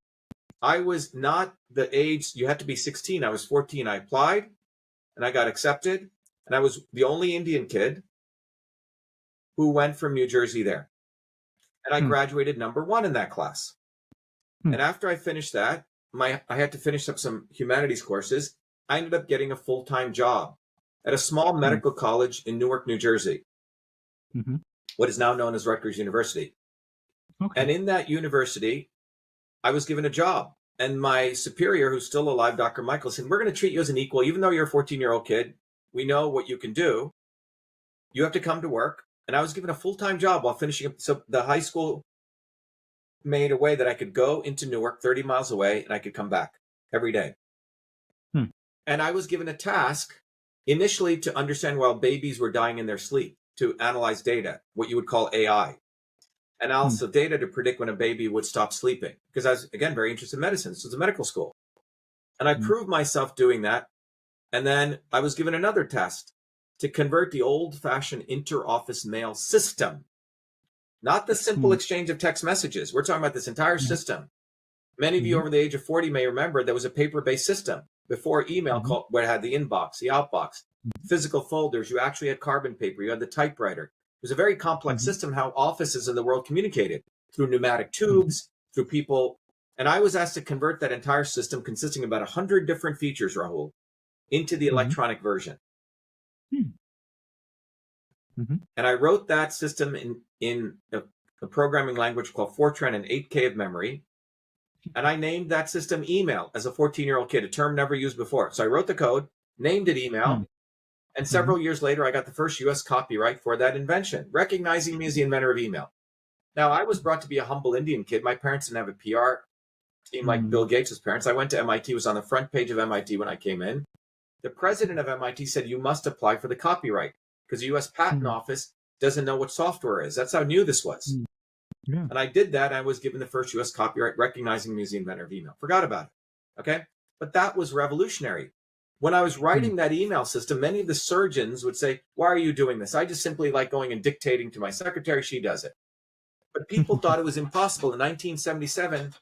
I was not the age, you had to be 16. I was 14. I applied and I got accepted. And I was the only Indian kid who went from New Jersey there. And I graduated #1 in that class. And after I finished that, I had to finish up some humanities courses. I ended up getting a full-time job at a small medical college in Newark, New Jersey, what is now known as Rutgers University. Okay. And in that university, I was given a job. And my superior, who's still alive, Dr. Michael, said, we're going to treat you as an equal. Even though you're a 14-year-old kid, we know what you can do. You have to come to work. And I was given a full-time job while finishing up. So the high school made a way that I could go into Newark 30 miles away and I could come back every day. And I was given a task initially to understand while babies were dying in their sleep, to analyze data, what you would call AI. Analysis of data to predict when a baby would stop sleeping. Because I was, again, very interested in medicine. So it's a medical school. And I proved myself doing that. And then I was given another test to convert the old-fashioned inter-office mail system, not the simple exchange of text messages. We're talking about this entire system. Many of you over the age of 40 may remember there was a paper-based system before email called, where it had the inbox, the outbox, physical folders. You actually had carbon paper. You had the typewriter. It was a very complex system how offices in the world communicated through pneumatic tubes, through people. And I was asked to convert that entire system consisting of about 100 different features, Rahul, into the electronic version. And I wrote that system in a programming language called Fortran and 8K of memory. And I named that system email as a 14-year-old kid, a term never used before. So I wrote the code, named it email. And several years later, I got the first US copyright for that invention, recognizing me as the inventor of email. Now, I was brought to be a humble Indian kid. My parents didn't have a PR team like Bill Gates' parents. I went to MIT, was on the front page of MIT when I came in. The president of MIT said, you must apply for the copyright because the US Patent Office doesn't know what software is. That's how new this was. And I did that. I was given the first US copyright, recognizing me as the inventor of email. Forgot about it. Okay. But that was revolutionary. When I was writing that email system, many of the surgeons would say, why are you doing this? I just simply like going and dictating to my secretary. She does it. But people thought it was impossible. In 1977,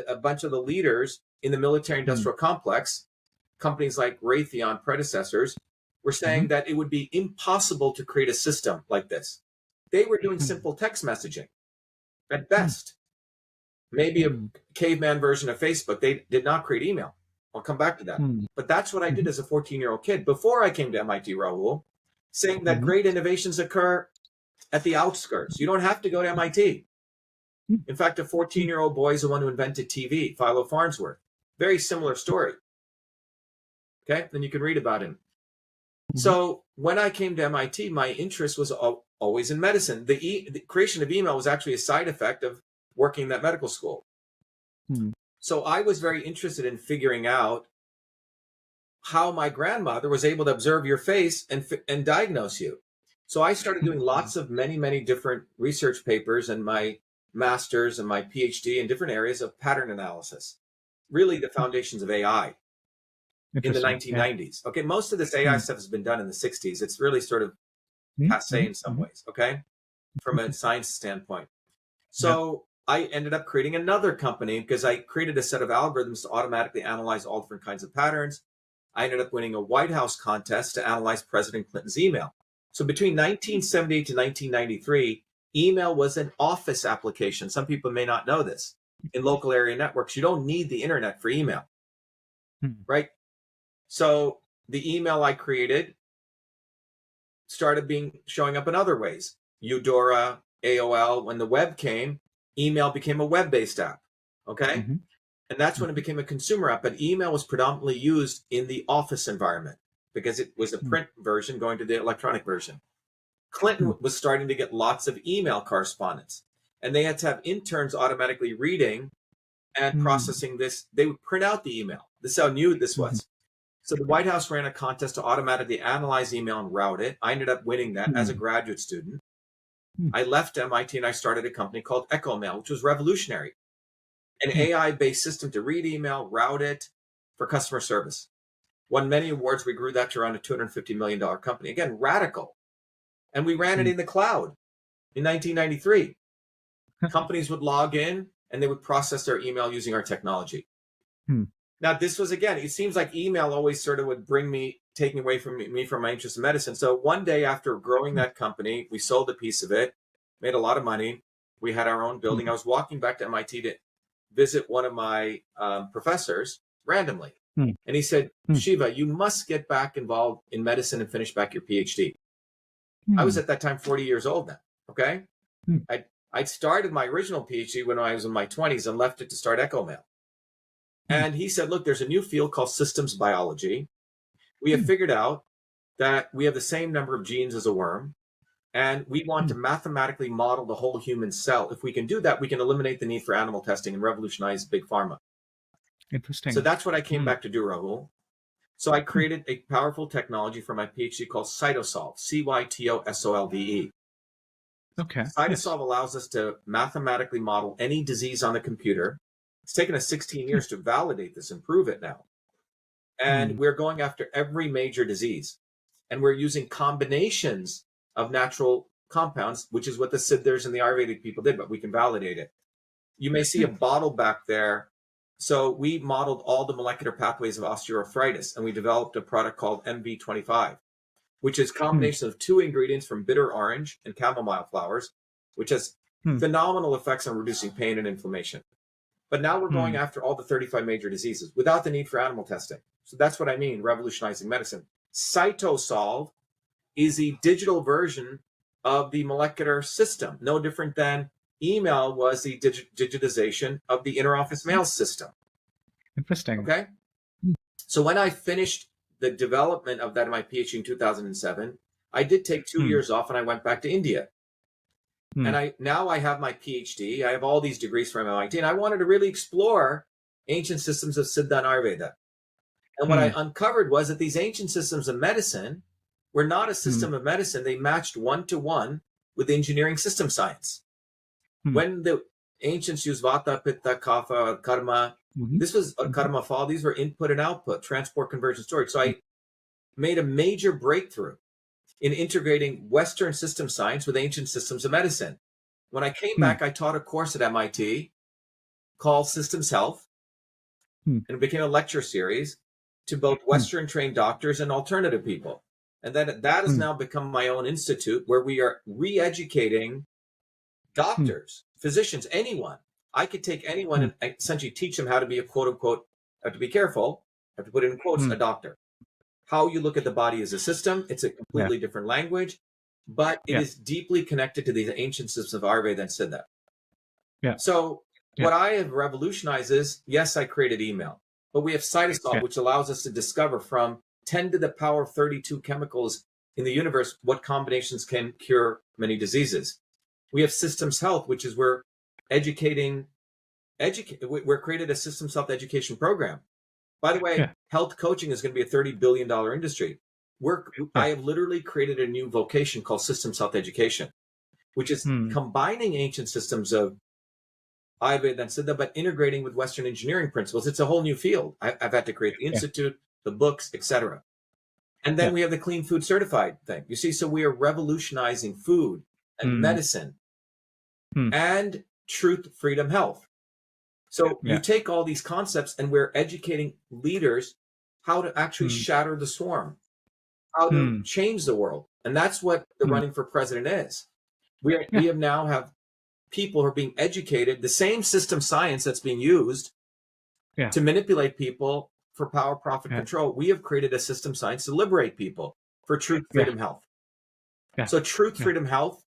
a bunch of the leaders in the military industrial complex, companies like Raytheon predecessors, were saying that it would be impossible to create a system like this. They were doing simple text messaging at best. Maybe a caveman version of Facebook. They did not create email. I'll come back to that. But that's what I did as a 14-year-old kid before I came to MIT, Rahul, saying that great innovations occur at the outskirts. You don't have to go to MIT. In fact, a 14-year-old boy is the one who invented TV, Philo Farnsworth. Very similar story. Okay, then you can read about him. So when I came to MIT, my interest was always in medicine. The creation of email was actually a side effect of working in that medical school. So I was very interested in figuring out how my grandmother was able to observe your face and diagnose you. So I started doing lots of many different research papers and my master's and my PhD in different areas of pattern analysis. really the foundations of AI in the 1990s. Okay, most of this AI stuff has been done in the 60s. It's really sort of passé in some ways, okay, from a science standpoint. So I ended up creating another company because I created a set of algorithms to automatically analyze all different kinds of patterns. I ended up winning a White House contest to analyze President Clinton's email. So between 1978 to 1993, email was an office application. Some people may not know this. In local area networks, you don't need the internet for email, right? So the email I created started showing up in other ways. Eudora, AOL, when the web came, email became a web-based app, okay? And that's when it became a consumer app, but email was predominantly used in the office environment because it was a print version going to the electronic version. Clinton was starting to get lots of email correspondence, and they had to have interns automatically reading and processing this. They would print out the email. This is how new this was. So the White House ran a contest to automatically analyze email and route it. I ended up winning that as a graduate student. I left MIT and I started a company called EchoMail, which was revolutionary. An AI-based system to read email, route it for customer service. Won many awards. We grew that to around a $250 million company. Again, radical. And we ran it in the cloud in 1993. Companies would log in and they would process their email using our technology. Now, this was, again, it seems like email always sort of would taking away from me from my interest in medicine. So one day after growing that company, we sold a piece of it, made a lot of money. We had our own building. I was walking back to MIT to visit one of my professors randomly. And he said, Shiva, you must get back involved in medicine and finish back your PhD. I was at that time 40 years old now, okay? I'd started my original PhD when I was in my 20s and left it to start EchoMail. And he said, look, there's a new field called systems biology. We have figured out that we have the same number of genes as a worm, and we want to mathematically model the whole human cell. If we can do that, we can eliminate the need for animal testing and revolutionize big pharma. Interesting. So that's what I came back to do, Rahul. So I created a powerful technology for my PhD called Cytosolve, CYTOSOLVE. Okay. Cytosolve allows us to mathematically model any disease on the computer. It's taken us 16 years to validate this and prove it now. And we're going after every major disease. And we're using combinations of natural compounds, which is what the Siddhars and the Ayurvedic people did, but we can validate it. You may see a bottle back there. So we modeled all the molecular pathways of osteoarthritis, and we developed a product called MV25, which is a combination of two ingredients from bitter orange and chamomile flowers, which has phenomenal effects on reducing pain and inflammation. But now we're going after all the 35 major diseases without the need for animal testing. So that's what I mean, revolutionizing medicine. Cytosolve is a digital version of the molecular system, no different than email was the digitization of the interoffice mail system. Interesting. Okay. So when I finished the development of that in my PhD in 2007, I did take 2 years off and I went back to India. And now I have my PhD. I have all these degrees from MIT, and I wanted to really explore ancient systems of Siddha and Ayurveda. And what I uncovered was that these ancient systems of medicine were not a system of medicine. They matched one-to-one with engineering system science. When the ancients used Vata, Pitta, Kapha, Karma, this was a Karma fall. These were input and output, transport, conversion, storage. So I made a major breakthrough in integrating Western system science with ancient systems of medicine. When I came back, I taught a course at MIT called Systems Health, and it became a lecture series to both Western trained doctors and alternative people. And then that has now become my own institute where we are re-educating doctors, physicians, anyone. I could take anyone and essentially teach them how to be a quote unquote, I have to be careful, I have to put it in quotes, a doctor. How you look at the body as a system. It's a completely different language, but it is deeply connected to these ancient systems of Ayurveda and Siddha. So what I have revolutionized is, yes, I created email, but we have Cytosolve, which allows us to discover from 10 to the power of 32 chemicals in the universe what combinations can cure many diseases. We have Systems Health, which is we're educating, we're created a Systems Health education program. By the way, health coaching is going to be a $30 billion industry. I have literally created a new vocation called Systems Health Education, which is combining ancient systems of Ayurveda, then Siddha, but integrating with Western engineering principles. It's a whole new field. I've had to create the institute, the books, etc. And then we have the clean food certified thing. You see, so we are revolutionizing food and medicine and truth, freedom, health. So you take all these concepts and we're educating leaders how to actually shatter the swarm, how to change the world. And that's what the running for president is. We have now have people who are being educated, the same system science that's being used to manipulate people for power, profit, control. We have created a system science to liberate people for truth, freedom, health. So truth, freedom, health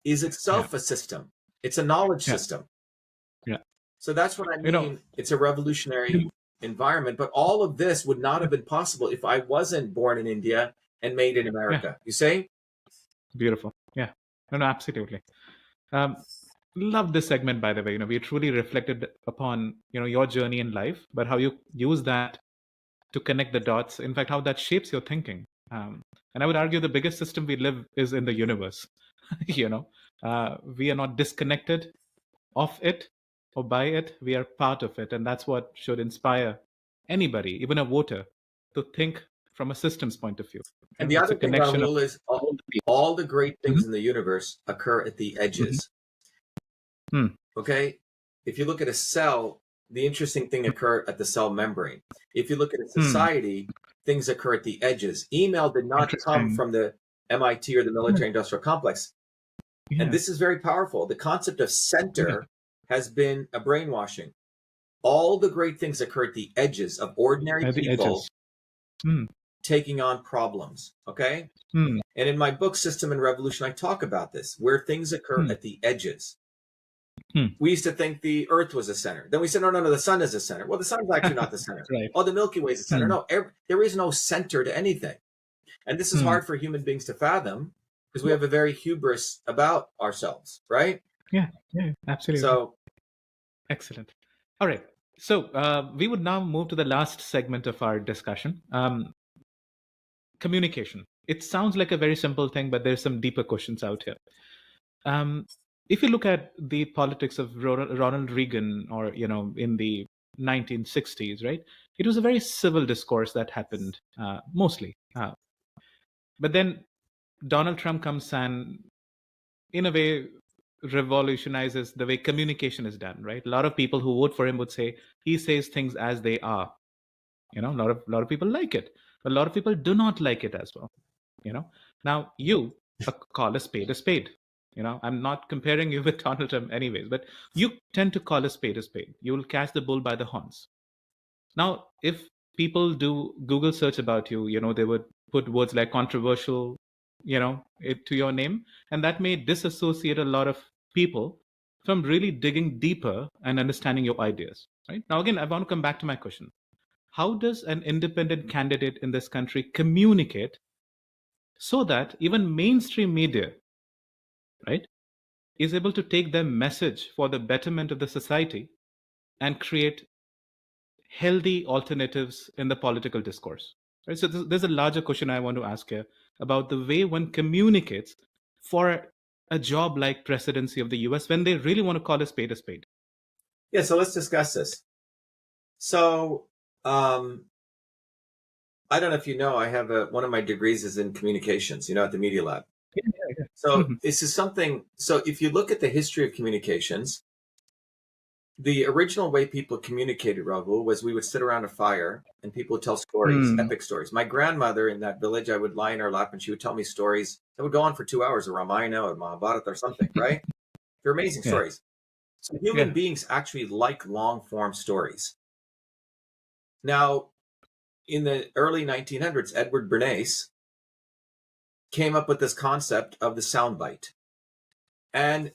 is itself a system. It's a knowledge system. So that's what I mean. It's a revolutionary environment, but all of this would not have been possible if I wasn't born in India and made in America. You say? Beautiful. Yeah. No, absolutely. Love this segment, by the way. We truly reflected upon, your journey in life, but how you use that to connect the dots. In fact, how that shapes your thinking. And I would argue the biggest system we live is in the universe. We are not disconnected of it or by it. We are part of it. And that's what should inspire anybody, even a voter, to think from a systems point of view. And the other thing, Rahul, is all the great things in the universe occur at the edges. Okay? If you look at a cell, the interesting thing occur at the cell membrane. If you look at a society, things occur at the edges. Email did not come from the MIT or the military industrial complex. And this is very powerful. The concept of center has been a brainwashing. All the great things occur at the edges of ordinary people taking on problems. Okay? And in my book, System and Revolution, I talk about this, where things occur at the edges. We used to think the Earth was a center. Then we said, no, the sun is a center. Well, the sun is actually not the center. Oh, the Milky Way is a center. No, there is no center to anything. And this is hard for human beings to fathom because we have a very hubris about ourselves, right? Yeah, absolutely. So, excellent. All right. So we would now move to the last segment of our discussion. Communication. It sounds like a very simple thing, but there's some deeper questions out here. If you look at the politics of Ronald Reagan or, in the 1960s, right, it was a very civil discourse that happened mostly. But then Donald Trump comes and, in a way, revolutionizes the way communication is done, right? A lot of people who vote for him would say he says things as they are. A lot of people like it, but a lot of people do not like it as well. Now you call a spade a spade. I'm not comparing you with Donald Trump anyways, but you tend to call a spade a spade. You will catch the bull by the horns. Now, if people do Google search about you, they would put words like controversial, to your name, and that may disassociate a lot of people from really digging deeper and understanding your ideas, right? Now, again, I want to come back to my question. How does an independent candidate in this country communicate so that even mainstream media, right, is able to take their message for the betterment of the society and create healthy alternatives in the political discourse? Right? So there's a larger question I want to ask here about the way one communicates for a job like presidency of the US when they really want to call a spade a spade. Yeah, so let's discuss this. So I don't know if you know, I have one of my degrees is in communications, at the Media Lab. Yeah. So this is something, so if you look at the history of communications, the original way people communicated, Rahul, was we would sit around a fire and people would tell stories, epic stories. My grandmother in that village, I would lie in her lap and she would tell me stories that would go on for 2 hours, a Ramayana or Mahabharata or something, right? They're amazing stories. So human beings actually like long form stories. Now, in the early 1900s, Edward Bernays came up with this concept of the soundbite. And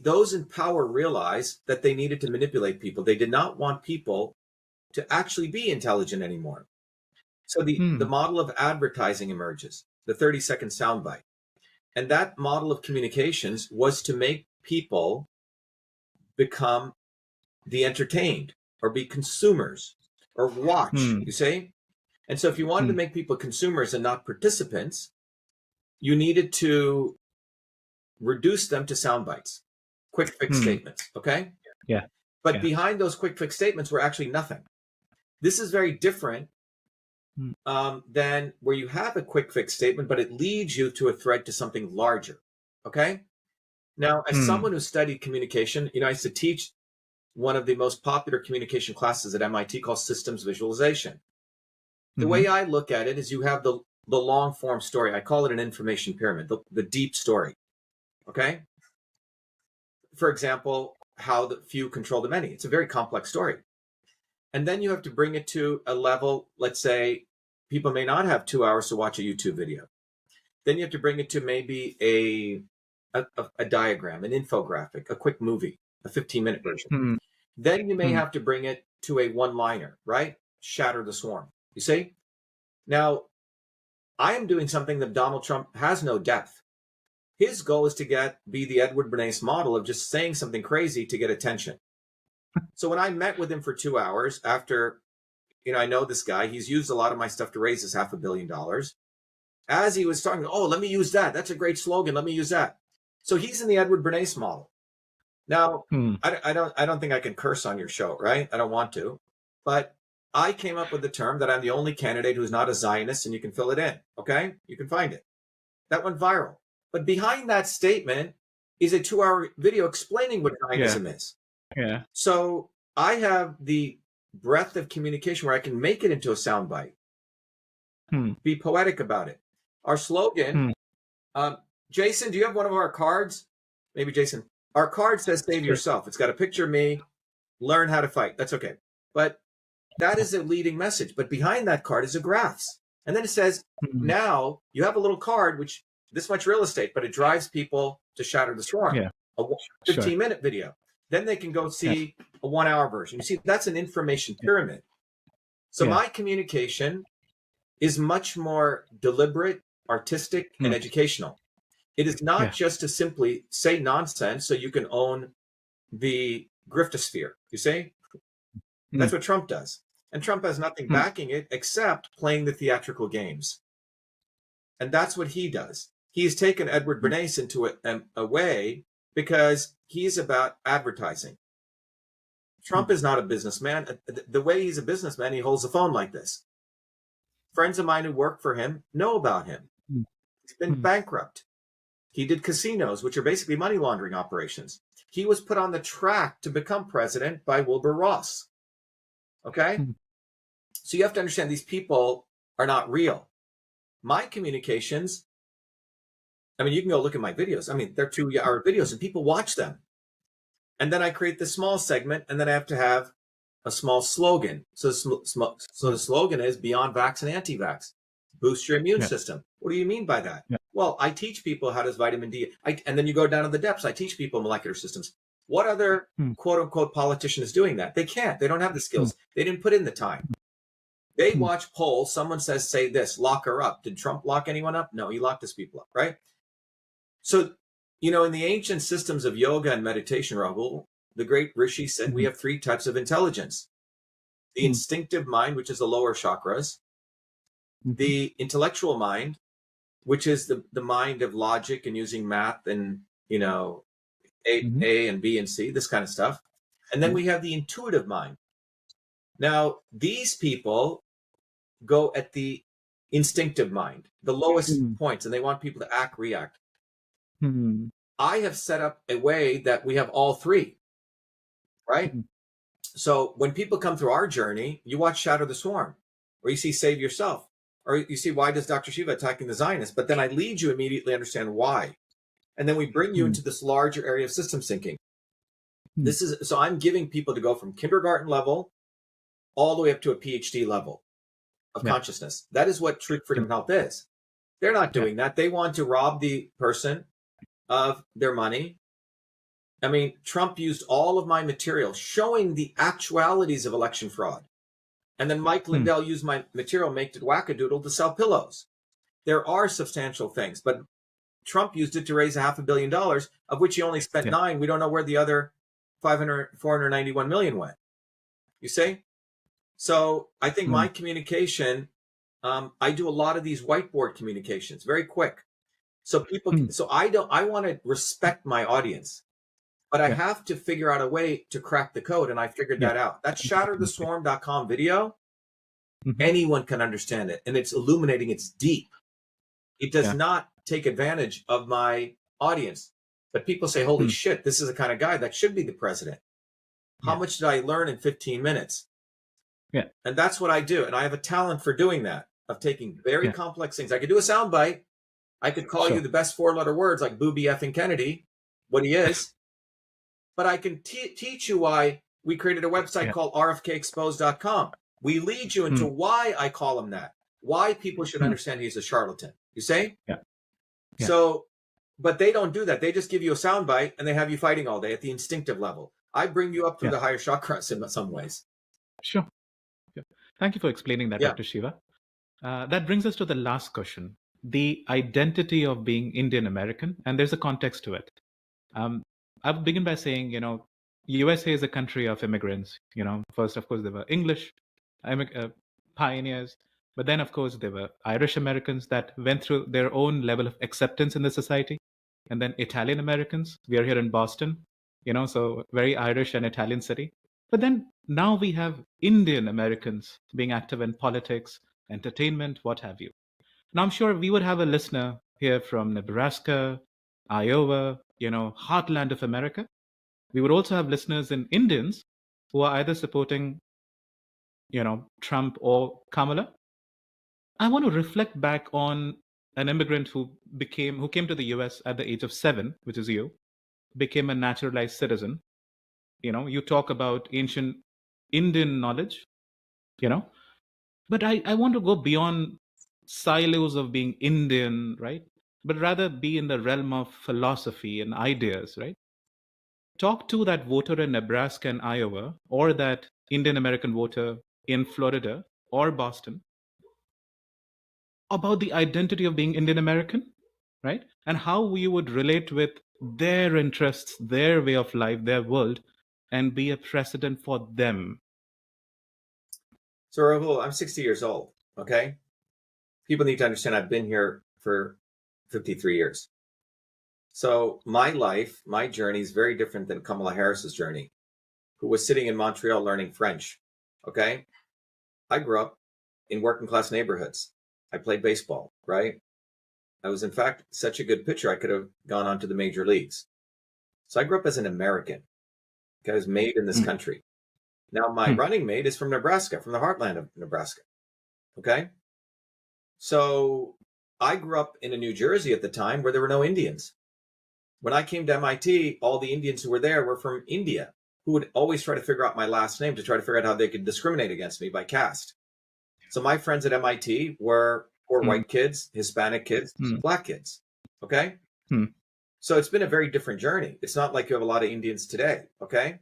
those in power realized that they needed to manipulate people. They did not want people to actually be intelligent anymore. So the model of advertising emerges, the 30-second soundbite. And that model of communications was to make people become the entertained or be consumers or watch, you see? And so if you wanted to make people consumers and not participants, you needed to reduce them to sound bites, quick fix statements, okay? Yeah. But behind those quick fix statements were actually nothing. This is very different than where you have a quick fix statement, but it leads you to a thread to something larger. Okay. Now, as someone who studied communication, I used to teach one of the most popular communication classes at MIT called systems visualization. The way I look at it is you have the long form story. I call it an information pyramid, the deep story. Okay. For example, how the few control the many. It's a very complex story. And then you have to bring it to a level, let's say people may not have 2 hours to watch a YouTube video. Then you have to bring it to maybe a diagram, an infographic, a quick movie, a 15-minute version. Then you may have to bring it to a one-liner, right? Shatter the swarm. You see? Now, I am doing something that Donald Trump has no depth. His goal is to be the Edward Bernays model of just saying something crazy to get attention. So when I met with him for 2 hours after, I know this guy, he's used a lot of my stuff to raise his $500 million. As he was talking, oh, let me use that. That's a great slogan. Let me use that. So he's in the Edward Bernays model. Now, I don't think I can curse on your show, right? I don't want to. But I came up with the term that I'm the only candidate who's not a Zionist, and you can fill it in. Okay? You can find it. That went viral. But behind that statement is a 2-hour video explaining what Zionism is. Yeah. So I have the breadth of communication where I can make it into a soundbite. Be poetic about it. Our slogan, Jason, do you have one of our cards? Maybe Jason. Our card says save yourself. It's got a picture of me, learn how to fight. That's okay. But that is a leading message. But behind that card is a graphs. And then it says, now you have a little card, which this much real estate, but it drives people to shatter the swarm. Yeah. A 15-minute video. Then they can go see a 1-hour version. You see, that's an information pyramid. So my communication is much more deliberate, artistic, and educational. It is not just to simply say nonsense so you can own the griftosphere. You see? That's what Trump does. And Trump has nothing backing it except playing the theatrical games. And that's what he does. He's taken Edward Bernays into a way because he's about advertising. Trump is not a businessman. The way he's a businessman, he holds a phone like this. Friends of mine who work for him know about him. He's been bankrupt. He did casinos, which are basically money laundering operations. He was put on the track to become president by Wilbur Ross. Okay? So you have to understand these people are not real. My communications, you can go look at my videos. They're 2-hour videos and people watch them. And then I create this small segment and then I have to have a small slogan. So the slogan is beyond vax and anti-vax. Boost your immune system. What do you mean by that? Well, I teach people how does vitamin D, and then you go down to the depths. I teach people molecular systems. What other quote unquote politician is doing that? They can't. They don't have the skills. They didn't put in the time. They watch polls. Someone says, say this, lock her up. Did Trump lock anyone up? No, he locked his people up, right? So, in the ancient systems of yoga and meditation, Rahul, the great Rishi said we have 3 types of intelligence. The instinctive mind, which is the lower chakras. The intellectual mind, which is the mind of logic and using math and, A and B and C, this kind of stuff. And then we have the intuitive mind. Now, these people go at the instinctive mind, the lowest points, and they want people to act, react. I have set up a way that we have all 3, right? So when people come through our journey, you watch Shatter the Swarm, or you see Save Yourself, or you see why does Dr.SHIVA attacking the Zionists, but then I lead you immediately understand why. And then we bring you into this larger area of system thinking. So I'm giving people to go from kindergarten level all the way up to a PhD level of consciousness. That is what Truth, Freedom, and Health is. They're not doing that. They want to rob the person of their money. Trump used all of my material showing the actualities of election fraud. And then Mike Lindell used my material, Make It Wackadoodle, to sell pillows. There are substantial things, but Trump used it to raise $500 million, of which he only spent 9. We don't know where the other 491 million went. You see? So I think my communication, I do a lot of these whiteboard communications, very quick. So people, so I want to respect my audience. but I have to figure out a way to crack the code. And I figured that out. That shattertheswarm.com video, anyone can understand it. And it's illuminating, it's deep. It does not take advantage of my audience. But people say, holy shit, this is the kind of guy that should be the president. How much did I learn in 15 minutes? Yeah. And that's what I do. And I have a talent for doing that, of taking very complex things. I could do a soundbite. I could call you the best 4-letter words like Booby effing Kennedy, what he is. But I can teach you why we created a website called rfkexposed.com. We lead you into why I call him that, why people should understand he's a charlatan. You say? Yeah. So, but they don't do that. They just give you a soundbite and they have you fighting all day at the instinctive level. I bring you up through the higher chakras in some ways. Sure. Thank you for explaining that, Dr. Shiva. That brings us to the last question, the identity of being Indian American. And there's a context to it. I'll begin by saying, USA is a country of immigrants. First, of course, there were English pioneers. But then, of course, there were Irish Americans that went through their own level of acceptance in the society. And then Italian Americans. We are here in Boston, so very Irish and Italian city. But then now we have Indian Americans being active in politics, entertainment, what have you. Now, I'm sure we would have a listener here from Nebraska, Iowa, heartland of America. We would also have listeners in Indians who are either supporting, Trump or Kamala. I want to reflect back on an immigrant who came to the US at the age of 7, which is you, became a naturalized citizen. You talk about ancient Indian knowledge, but I want to go beyond silos of being Indian, right? But rather be in the realm of philosophy and ideas, right? Talk to that voter in Nebraska and Iowa, or that Indian American voter in Florida or Boston, about the identity of being Indian American, right? And how we would relate with their interests, their way of life, their world, and be a precedent for them. So, Rahul, I'm 60 years old, okay? People need to understand I've been here for 53 years. So my life, my journey is very different than Kamala Harris's journey, who was sitting in Montreal learning French, okay? I grew up in working class neighborhoods. I played baseball, right? I was, in fact, such a good pitcher, I could have gone on to the major leagues. So I grew up as an American. I was made in this country. Now, my running mate is from Nebraska, from the heartland of Nebraska. Okay? So I grew up in New Jersey at the time where there were no Indians. When I came to MIT, all the Indians who were there were from India, who would always try to figure out my last name to try to figure out how they could discriminate against me by caste. So my friends at MIT were poor white kids, Hispanic kids, Black kids. Okay? So it's been a very different journey. It's not like you have a lot of Indians today. Okay?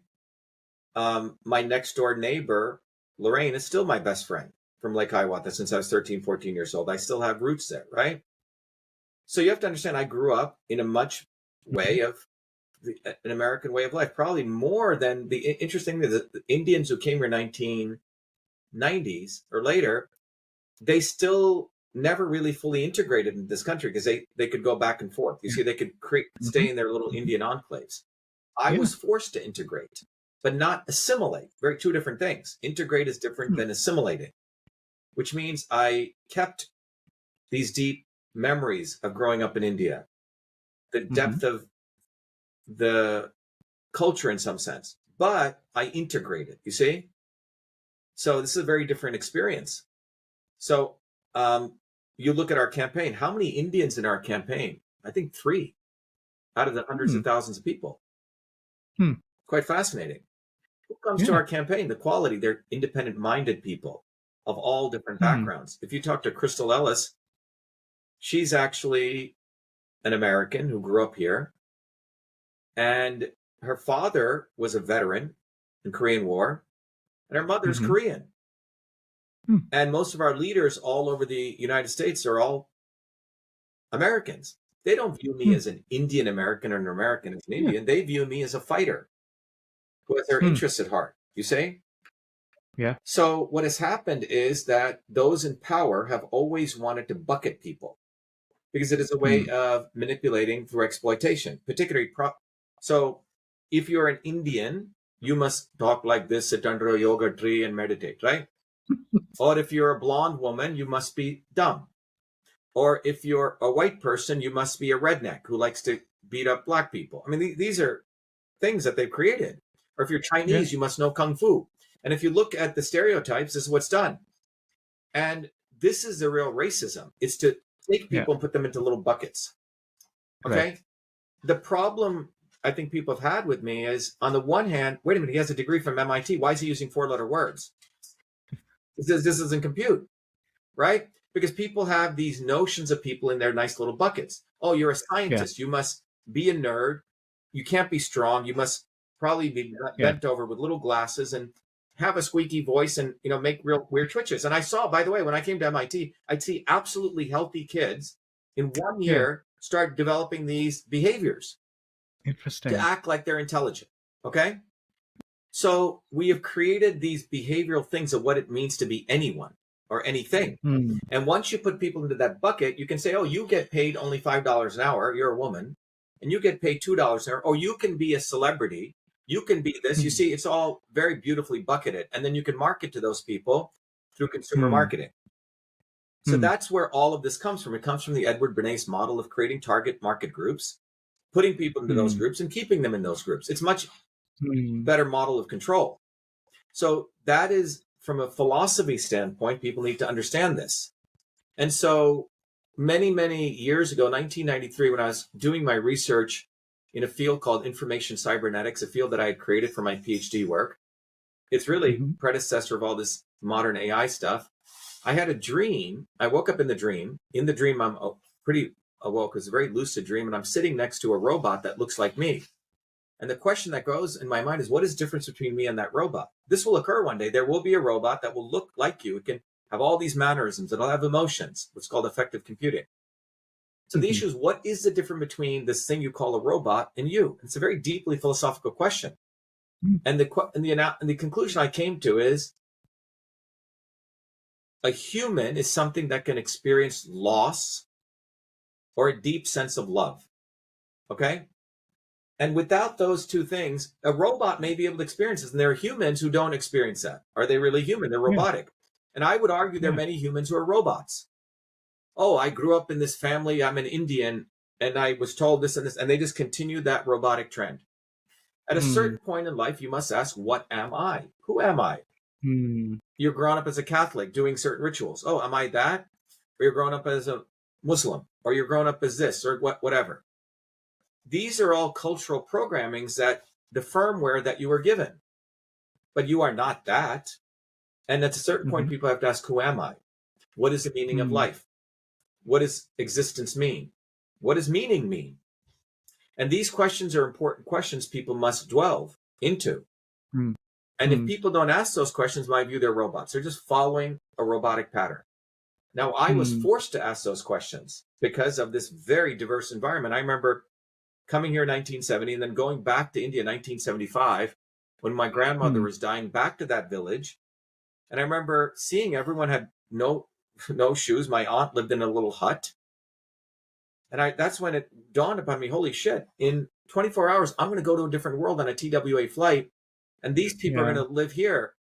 My next door neighbor, Lorraine, is still my best friend from Lake Hiawatha since I was 13, 14 years old. I still have roots there, right? So you have to understand, I grew up in a much way of an American way of life, probably more than interesting the Indians who came here 1990s or later, they still never really fully integrated in this country because they could go back and forth. You see, they could stay in their little Indian enclaves. I was forced to integrate, but not assimilate. Two different things. Integrate is different than assimilating, which means I kept these deep memories of growing up in India, the depth of the culture in some sense, but I integrated, you see? So this is a very different experience. So you look at our campaign, how many Indians in our campaign? I think 3 out of the hundreds of thousands of people. Quite fascinating. Who comes to our campaign? The quality, they're independent-minded people of all different backgrounds. If you talk to Crystal Ellis, she's actually an American who grew up here. And her father was a veteran in Korean War, and her mother's Korean. And most of our leaders all over the United States are all Americans. They don't view me as an Indian American or an American as an Indian. They view me as a fighter who has their interests at heart, you see? Yeah. So what has happened is that those in power have always wanted to bucket people because it is a way of manipulating through exploitation, particularly So if you're an Indian, you must talk like this, sit under a yoga tree and meditate, right? Or if you're a blonde woman, you must be dumb. Or if you're a white person, you must be a redneck who likes to beat up black people. I mean, these are things that they've created. Or if you're Chinese, you must know Kung Fu. And if you look at the stereotypes, this is what's done. And this is the real racism. It's to take people and put them into little buckets. Okay? Right. The problem I think people have had with me is, on the one hand, wait a minute, he has a degree from MIT. Why is he using 4-letter words? He says this doesn't compute, right? Because people have these notions of people in their nice little buckets. Oh, you're a scientist. You must be a nerd. You can't be strong. You must probably be bent over with little glasses and have a squeaky voice and, you know, make real weird twitches. And I saw, by the way, when I came to MIT, I'd see absolutely healthy kids in 1 year start developing these behaviors. Interesting. To act like they're intelligent. Okay? So we have created these behavioral things of what it means to be anyone or anything. And once you put people into that bucket, you can say, oh, you get paid only $5 an hour. You're a woman. And you get paid $2 an hour. Or you can be a celebrity. You can be this. You see, it's all very beautifully bucketed. And then you can market to those people through consumer marketing. So that's where all of this comes from. It comes from the Edward Bernays model of creating target market groups, putting people into those groups and keeping them in those groups. It's much better model of control. So that is, from a philosophy standpoint, people need to understand this. And so many, many years ago, 1993, when I was doing my research in a field called information cybernetics, a field that I had created for my PhD work, it's really predecessor of all this modern AI stuff. I had a dream. I woke up in the dream. In the dream, I'm pretty awoke. It was a very lucid dream, and I'm sitting next to a robot that looks like me. And the question that goes in my mind is, what is the difference between me and that robot? This will occur one day. There will be a robot that will look like you. It can have all these mannerisms. It'll have emotions, what's called effective computing. So the issue is, what is the difference between this thing you call a robot and you? It's a very deeply philosophical question. And the conclusion I came to is, a human is something that can experience loss or a deep sense of love. Okay? And without those two things, a robot may be able to experience this. And there are humans who don't experience that. Are they really human? They're robotic. And I would argue there are many humans who are robots. Oh, I grew up in this family. I'm an Indian. And I was told this and this. And they just continue that robotic trend. At a certain point in life, you must ask, what am I? Who am I? You're grown up as a Catholic doing certain rituals. Oh, am I that? Or you're grown up as a Muslim. Or you're grown up as this or whatever. These are all cultural programmings, that the firmware that you were given. But you are not that. And at a certain point, people have to ask, who am I? What is the meaning of life? What does existence mean? What does meaning mean? And these questions are important questions people must delve into. And if people don't ask those questions, in my view, they're robots. They're just following a robotic pattern. Now, I was forced to ask those questions because of this very diverse environment. I remember coming here in 1970 and then going back to India in 1975 when my grandmother was dying, back to that village. And I remember seeing everyone had no shoes. My aunt lived in a little hut. And that's when it dawned upon me, holy shit, in 24 hours, I'm going to go to a different world on a TWA flight. And these people are going to live here.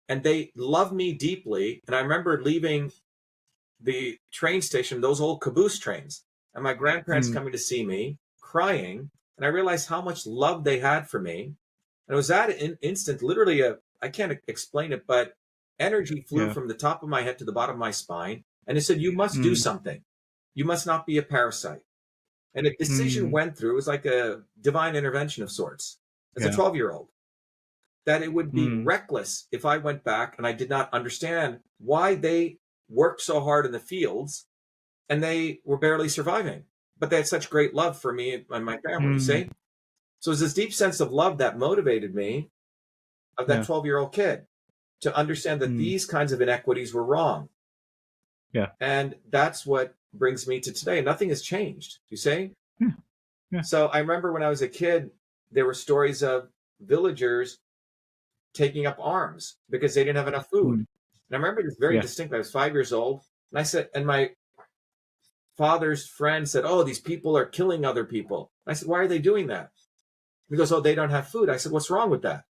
And they love me deeply. And I remember leaving the train station, those old caboose trains, and my grandparents coming to see me, crying. And I realized how much love they had for me. And it was that instant, literally, I can't explain it, but energy flew from the top of my head to the bottom of my spine. And it said, you must do something. You must not be a parasite. And a decision went through. It was like a divine intervention of sorts as a 12-year-old. That it would be reckless if I went back and I did not understand why they worked so hard in the fields and they were barely surviving. But they had such great love for me and my family, you see? So it was this deep sense of love that motivated me, of that 12-year-old kid, to understand that these kinds of inequities were wrong. And that's what brings me to today. Nothing has changed, you see? So I remember when I was a kid, there were stories of villagers taking up arms because they didn't have enough food. And I remember this very distinctly. I was 5 years old, and I said, and my father's friend said, oh, these people are killing other people. And I said, why are they doing that? He goes, oh, they don't have food. I said, what's wrong with that?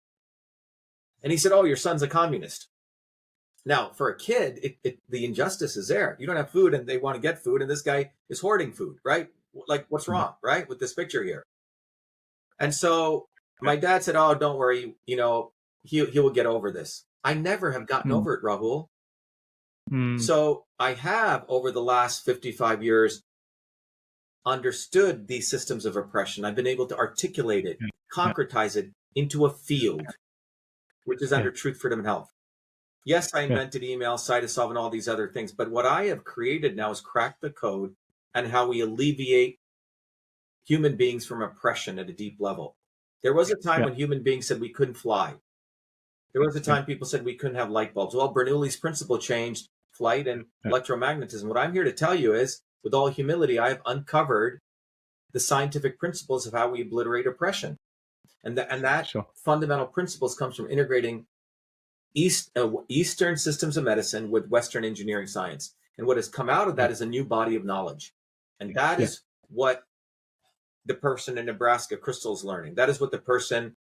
And he said, oh, your son's a communist. Now, for a kid, the injustice is there. You don't have food and they want to get food, and this guy is hoarding food, right? Like, what's wrong, right, with this picture here? And so my dad said, oh, don't worry, he will get over this. I never have gotten over it, Rahul. So I have, over the last 55 years, understood these systems of oppression. I've been able to articulate it, concretize it into a field, which is under truth, freedom, and health. Yes, I invented email, Cytosolve, and all these other things. But what I have created now is crack the code and how we alleviate human beings from oppression at a deep level. There was a time when human beings said we couldn't fly. There was a time people said we couldn't have light bulbs. Well, Bernoulli's principle changed flight and electromagnetism. What I'm here to tell you is, with all humility, I have uncovered the scientific principles of how we obliterate oppression. And that fundamental principles comes from integrating Eastern systems of medicine with Western engineering science. And what has come out of that is a new body of knowledge. And that is what the person in Nebraska, Crystal's learning. That is what the person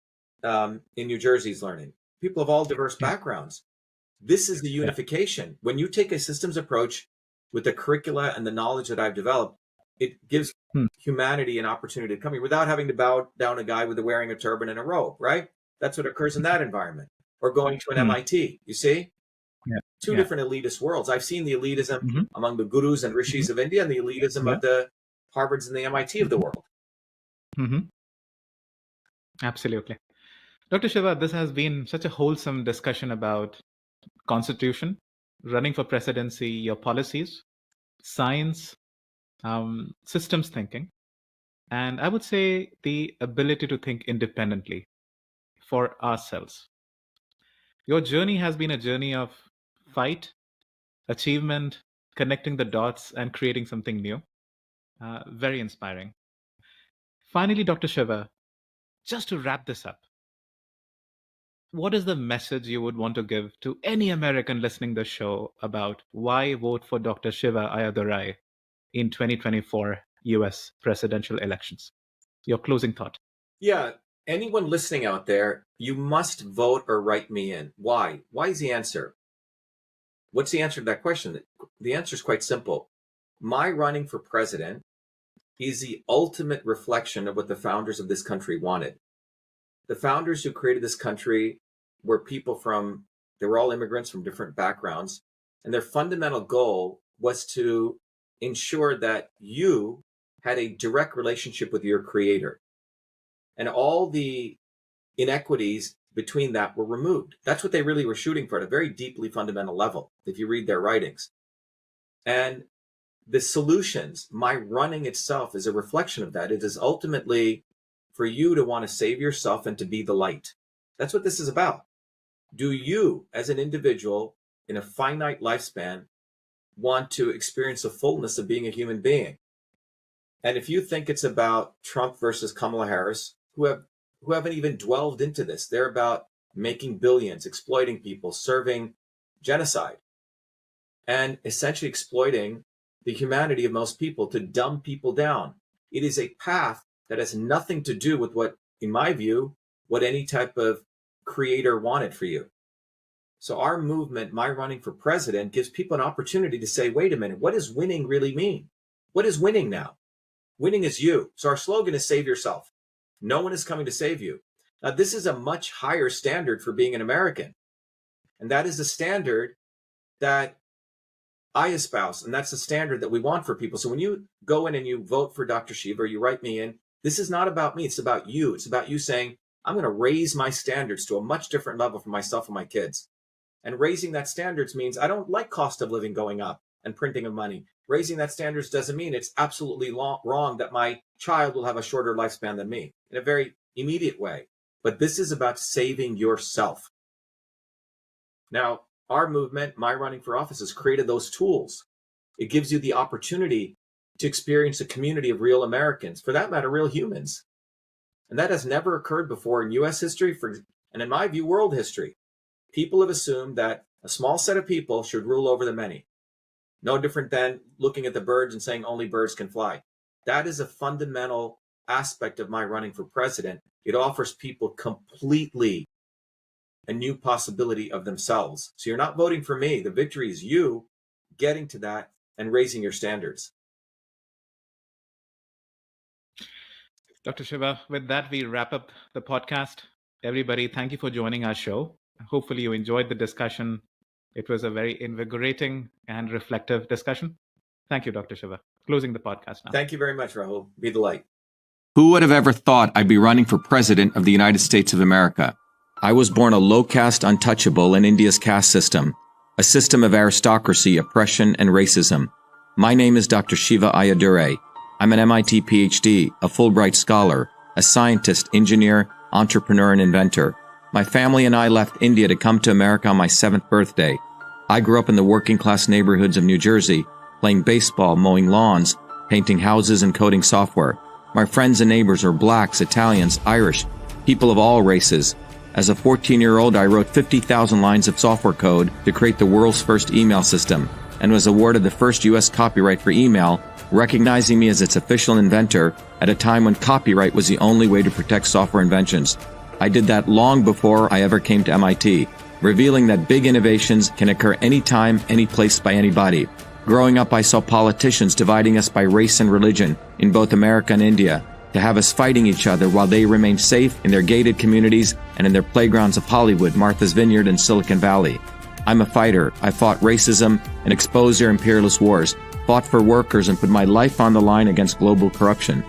in New Jersey is learning. People of all diverse backgrounds. This is the unification. When you take a systems approach with the curricula and the knowledge that I've developed, it gives humanity an opportunity to come here without having to bow down a guy with wearing a turban and a robe, right? That's what occurs in that environment. Or going to an MIT, you see? Two different elitist worlds. I've seen the elitism among the gurus and rishis of India and the elitism of the Harvards and the MIT of the world. Absolutely. Dr. Shiva, this has been such a wholesome discussion about constitution, running for presidency, your policies, science, systems thinking, and I would say the ability to think independently for ourselves. Your journey has been a journey of fight, achievement, connecting the dots, and creating something new. Very inspiring. Finally, Dr. Shiva, just to wrap this up, what is the message you would want to give to any American listening to the show about why vote for Dr. Shiva Ayadurai in 2024 US presidential elections? Your closing thought. Yeah, anyone listening out there, you must vote or write me in. Why? Why is the answer? What's the answer to that question? The answer is quite simple. My running for president is the ultimate reflection of what the founders of this country wanted. The founders who created this country were people they were all immigrants from different backgrounds, and their fundamental goal was to ensure that you had a direct relationship with your creator. And all the inequities between that were removed. That's what they really were shooting for at a very deeply fundamental level, if you read their writings. And the solutions, my running itself is a reflection of that. It is ultimately for you to want to save yourself and to be the light. That's what this is about. Do you, as an individual in a finite lifespan, want to experience the fullness of being a human being? And if you think it's about Trump versus Kamala Harris, who haven't even delved into this, they're about making billions, exploiting people, serving genocide, and essentially exploiting the humanity of most people to dumb people down. It is a path that has nothing to do with what, in my view, what any type of creator wanted for you. So our movement, my running for president, gives people an opportunity to say, wait a minute, what does winning really mean? What is winning now? Winning is you. So our slogan is save yourself. No one is coming to save you. Now, this is a much higher standard for being an American. And that is the standard that I espouse. And that's the standard that we want for people. So when you go in and you vote for Dr. Shiva or you write me in, this is not about me. It's about you. It's about you saying, I'm going to raise my standards to a much different level for myself and my kids. And raising that standards means I don't like cost of living going up and printing of money. Raising that standards doesn't mean it's absolutely wrong that my child will have a shorter lifespan than me in a very immediate way. But this is about saving yourself. Now, our movement, my running for office, has created those tools. It gives you the opportunity to experience a community of real Americans, for that matter, real humans. And that has never occurred before in US history, and in my view, world history. People have assumed that a small set of people should rule over the many. No different than looking at the birds and saying only birds can fly. That is a fundamental aspect of my running for president. It offers people completely a new possibility of themselves. So you're not voting for me. The victory is you getting to that and raising your standards. Dr. Shiva, with that, we wrap up the podcast. Everybody, thank you for joining our show. Hopefully you enjoyed the discussion. It was a very invigorating and reflective discussion. Thank you, Dr. Shiva. Closing the podcast now. Thank you very much, Rahul. Be the light. Who would have ever thought I'd be running for president of the United States of America? I was born a low-caste untouchable in India's caste system, a system of aristocracy, oppression, and racism. My name is Dr. Shiva Ayyadurai. I'm an MIT PhD, a Fulbright scholar, a scientist, engineer, entrepreneur, and inventor. My family and I left India to come to America on my 7th birthday. I grew up in the working-class neighborhoods of New Jersey, playing baseball, mowing lawns, painting houses, and coding software. My friends and neighbors are blacks, Italians, Irish, people of all races. As a 14-year-old, I wrote 50,000 lines of software code to create the world's first email system and was awarded the first U.S. copyright for email, recognizing me as its official inventor at a time when copyright was the only way to protect software inventions. I did that long before I ever came to MIT, revealing that big innovations can occur anytime, any place, by anybody. Growing up, I saw politicians dividing us by race and religion in both America and India, to have us fighting each other while they remained safe in their gated communities and in their playgrounds of Hollywood, Martha's Vineyard, and Silicon Valley. I'm a fighter. I fought racism and exposed their imperialist wars, fought for workers, and put my life on the line against global corruption.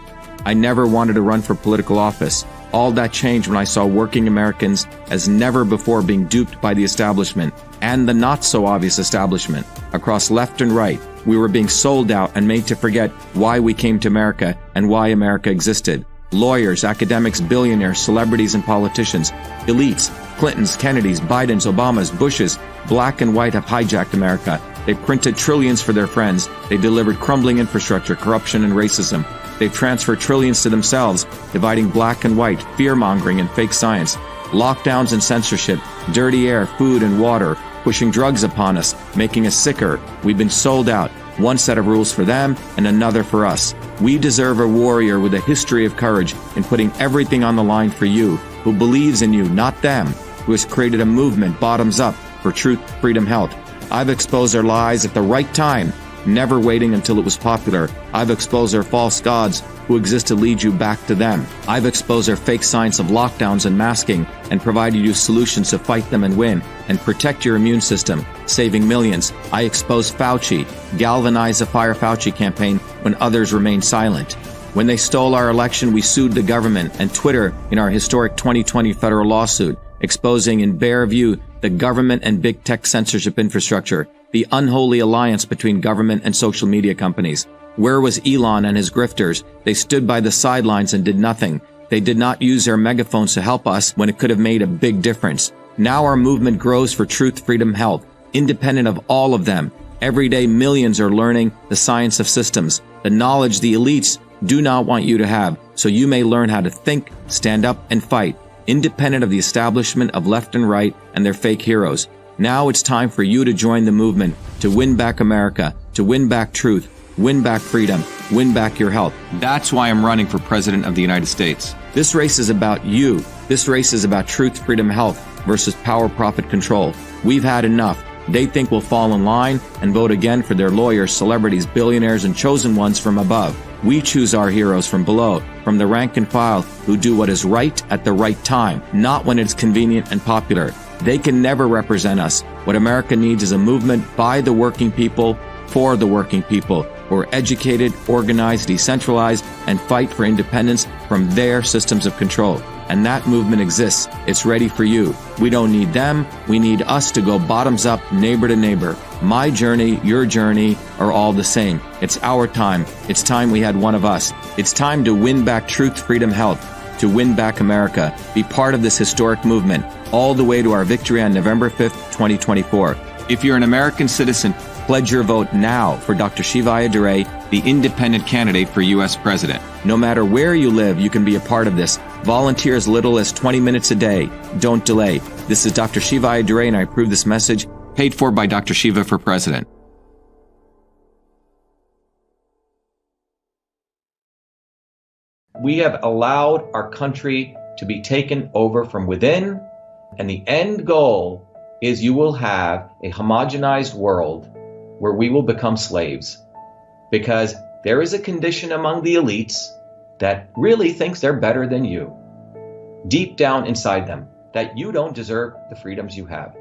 I never wanted to run for political office. All that changed when I saw working Americans as never before being duped by the establishment and the not-so-obvious establishment. Across left and right, we were being sold out and made to forget why we came to America and why America existed. Lawyers, academics, billionaires, celebrities, and politicians, elites, Clintons, Kennedys, Bidens, Obamas, Bushes, black and white have hijacked America. They printed trillions for their friends. They delivered crumbling infrastructure, corruption, and racism. They've transferred trillions to themselves, dividing black and white, fear-mongering, and fake science. Lockdowns and censorship, dirty air, food, and water, pushing drugs upon us, making us sicker. We've been sold out. One set of rules for them and another for us. We deserve a warrior with a history of courage in putting everything on the line for you, who believes in you, not them, who has created a movement bottoms up for truth, freedom, health. I've exposed their lies at the right time, never waiting until it was popular. I've exposed their false gods who exist to lead you back to them. I've exposed their fake science of lockdowns and masking and provided you solutions to fight them and win and protect your immune system, saving millions. I exposed Fauci, galvanized the Fire Fauci campaign when others remained silent. When they stole our election, we sued the government and Twitter in our historic 2020 federal lawsuit, exposing in bare view the government and big tech censorship infrastructure, the unholy alliance between government and social media companies. Where was Elon and his grifters? They stood by the sidelines and did nothing. They did not use their megaphones to help us when it could have made a big difference. Now our movement grows for truth, freedom, health, independent of all of them. Every day millions are learning the science of systems, the knowledge the elites do not want you to have, so you may learn how to think, stand up, and fight, independent of the establishment of left and right and their fake heroes. Now it's time for you to join the movement, to win back America, to win back truth, win back freedom, win back your health. That's why I'm running for President of the United States. This race is about you. This race is about truth, freedom, health versus power, profit, control. We've had enough. They think we'll fall in line and vote again for their lawyers, celebrities, billionaires, and chosen ones from above. We choose our heroes from below, from the rank and file, who do what is right at the right time, not when it's convenient and popular. They can never represent us. What America needs is a movement by the working people, for the working people, who are educated, organized, decentralized, and fight for independence from their systems of control. And that movement exists. It's ready for you. We don't need them. We need us to go bottoms up, neighbor to neighbor. My journey, your journey are all the same. It's our time. It's time we had one of us. It's time to win back truth, freedom, health, to win back America. Be part of this historic movement, all the way to our victory on November 5th, 2024. If you're an American citizen, pledge your vote now for Dr. Shiva Ayyadurai, the independent candidate for U.S. President. No matter where you live, you can be a part of this. Volunteer as little as 20 minutes a day. Don't delay. This is Dr. Shiva Ayyadurai, and I approve this message, paid for by Dr. Shiva for President. We have allowed our country to be taken over from within, and the end goal is you will have a homogenized world where we will become slaves, because there is a condition among the elites that really thinks they're better than you, deep down inside them, that you don't deserve the freedoms you have.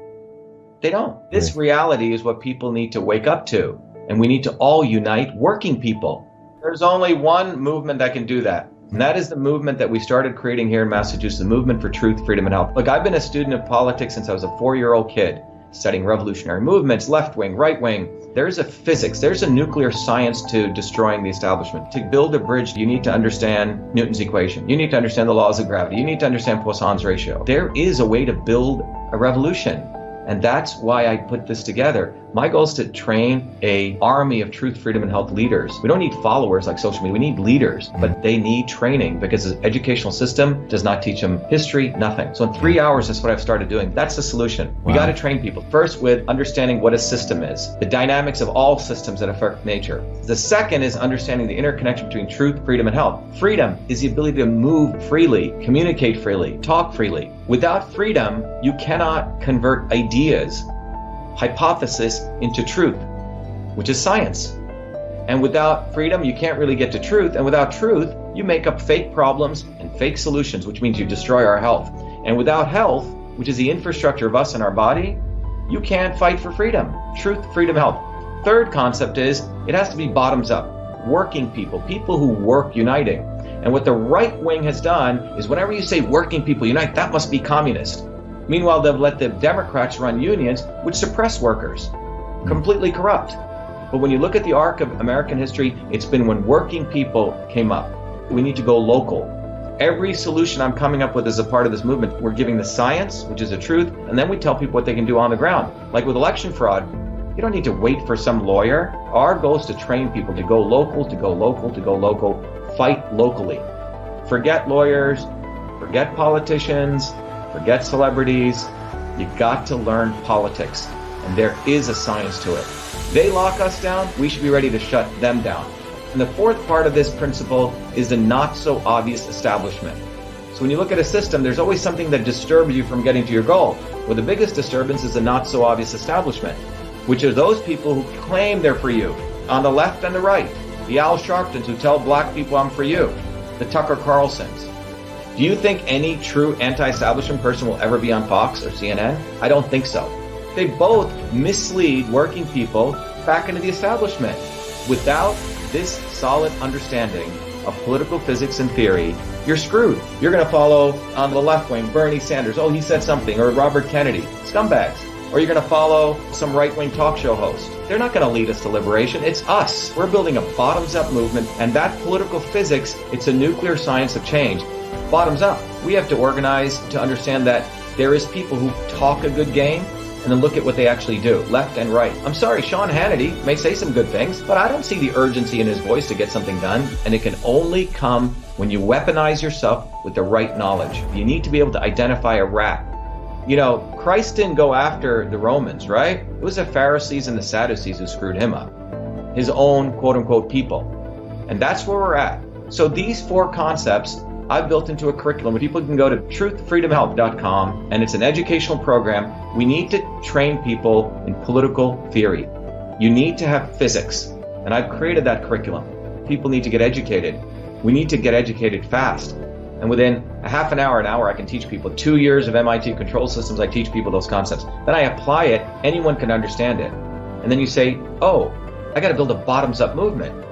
They don't. This reality is what people need to wake up to, and we need to all unite working people. There's only one movement that can do that, and that is the movement that we started creating here in Massachusetts, the movement for truth, freedom, and health. Look, I've been a student of politics since I was a 4-year-old kid, studying revolutionary movements, left wing, right wing. There's a physics, there's a nuclear science to destroying the establishment. To build a bridge, you need to understand Newton's equation. You need to understand the laws of gravity. You need to understand Poisson's ratio. There is a way to build a revolution. And that's why I put this together. My goal is to train an army of truth, freedom, and health leaders. We don't need followers like social media. We need leaders, but they need training because the educational system does not teach them history, nothing. So in 3 hours, that's what I've started doing. That's the solution. We got to train people. First, with understanding what a system is, the dynamics of all systems that affect nature. The second is understanding the interconnection between truth, freedom, and health. Freedom is the ability to move freely, communicate freely, talk freely. Without freedom, you cannot convert ideas, hypothesis into truth, which is science. And without freedom, you can't really get to truth. And without truth, you make up fake problems and fake solutions, which means you destroy our health. And without health, which is the infrastructure of us and our body, you can't fight for freedom. Truth, freedom, health. Third concept is it has to be bottoms up. Working people, people who work uniting. And what the right wing has done is whenever you say working people unite, that must be communist. Meanwhile, they've let the Democrats run unions, which suppress workers, completely corrupt. But when you look at the arc of American history, it's been when working people came up. We need to go local. Every solution I'm coming up with as a part of this movement, we're giving the science, which is the truth, and then we tell people what they can do on the ground. Like with election fraud, you don't need to wait for some lawyer. Our goal is to train people to go local, to go local, to go local, fight locally. Forget lawyers, forget politicians, forget celebrities. You got to learn politics, and there is a science to it. They lock us down, we should be ready to shut them down. And the fourth part of this principle is the not so obvious establishment. So when you look at a system, there's always something that disturbs you from getting to your goal. Well, the biggest disturbance is the not so obvious establishment, which are those people who claim they're for you, on the left and the right. The Al Sharptons who tell black people I'm for you. The Tucker Carlsons. Do you think any true anti-establishment person will ever be on Fox or CNN? I don't think so. They both mislead working people back into the establishment. Without this solid understanding of political physics and theory, you're screwed. You're going to follow on the left wing, Bernie Sanders. Oh, he said something. Or Robert Kennedy. Scumbags. Or you're going to follow some right-wing talk show host. They're not going to lead us to liberation. It's us. We're building a bottoms-up movement, and that political physics, it's a nuclear science of change. Bottoms up. We have to organize to understand that there is people who talk a good game and then look at what they actually do, left and right. I'm sorry, Sean Hannity may say some good things, but I don't see the urgency in his voice to get something done, and it can only come when you weaponize yourself with the right knowledge. You need to be able to identify a rat. You know, Christ didn't go after the Romans, right? It was the Pharisees and the Sadducees who screwed him up. His own quote-unquote people. And that's where we're at. So these four concepts I've built into a curriculum where people can go to truthfreedomhealth.com, and it's an educational program. We need to train people in political theory. You need to have physics, and I've created that curriculum. People need to get educated. We need to get educated fast. And within a half an hour, I can teach people. 2 years of MIT control systems, I teach people those concepts. Then I apply it, anyone can understand it. And then you say, oh, I got to build a bottoms-up movement.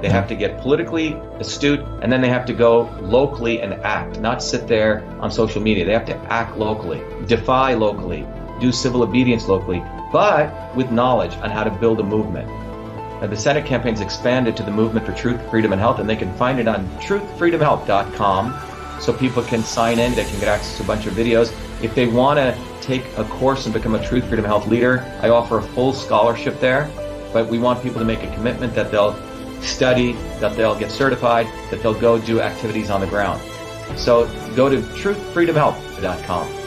They have to get politically astute, and then they have to go locally and act, not sit there on social media. They have to act locally, defy locally, do civil obedience locally, but with knowledge on how to build a movement. Now, the Senate campaign's expanded to the movement for truth, freedom, and health, and they can find it on truthfreedomhealth.com. So people can sign in, they can get access to a bunch of videos. If they want to take a course and become a Truth, Freedom, Health leader, I offer a full scholarship there. But we want people to make a commitment that they'll study, that they'll get certified, that they'll go do activities on the ground. So go to truthfreedomhealth.com.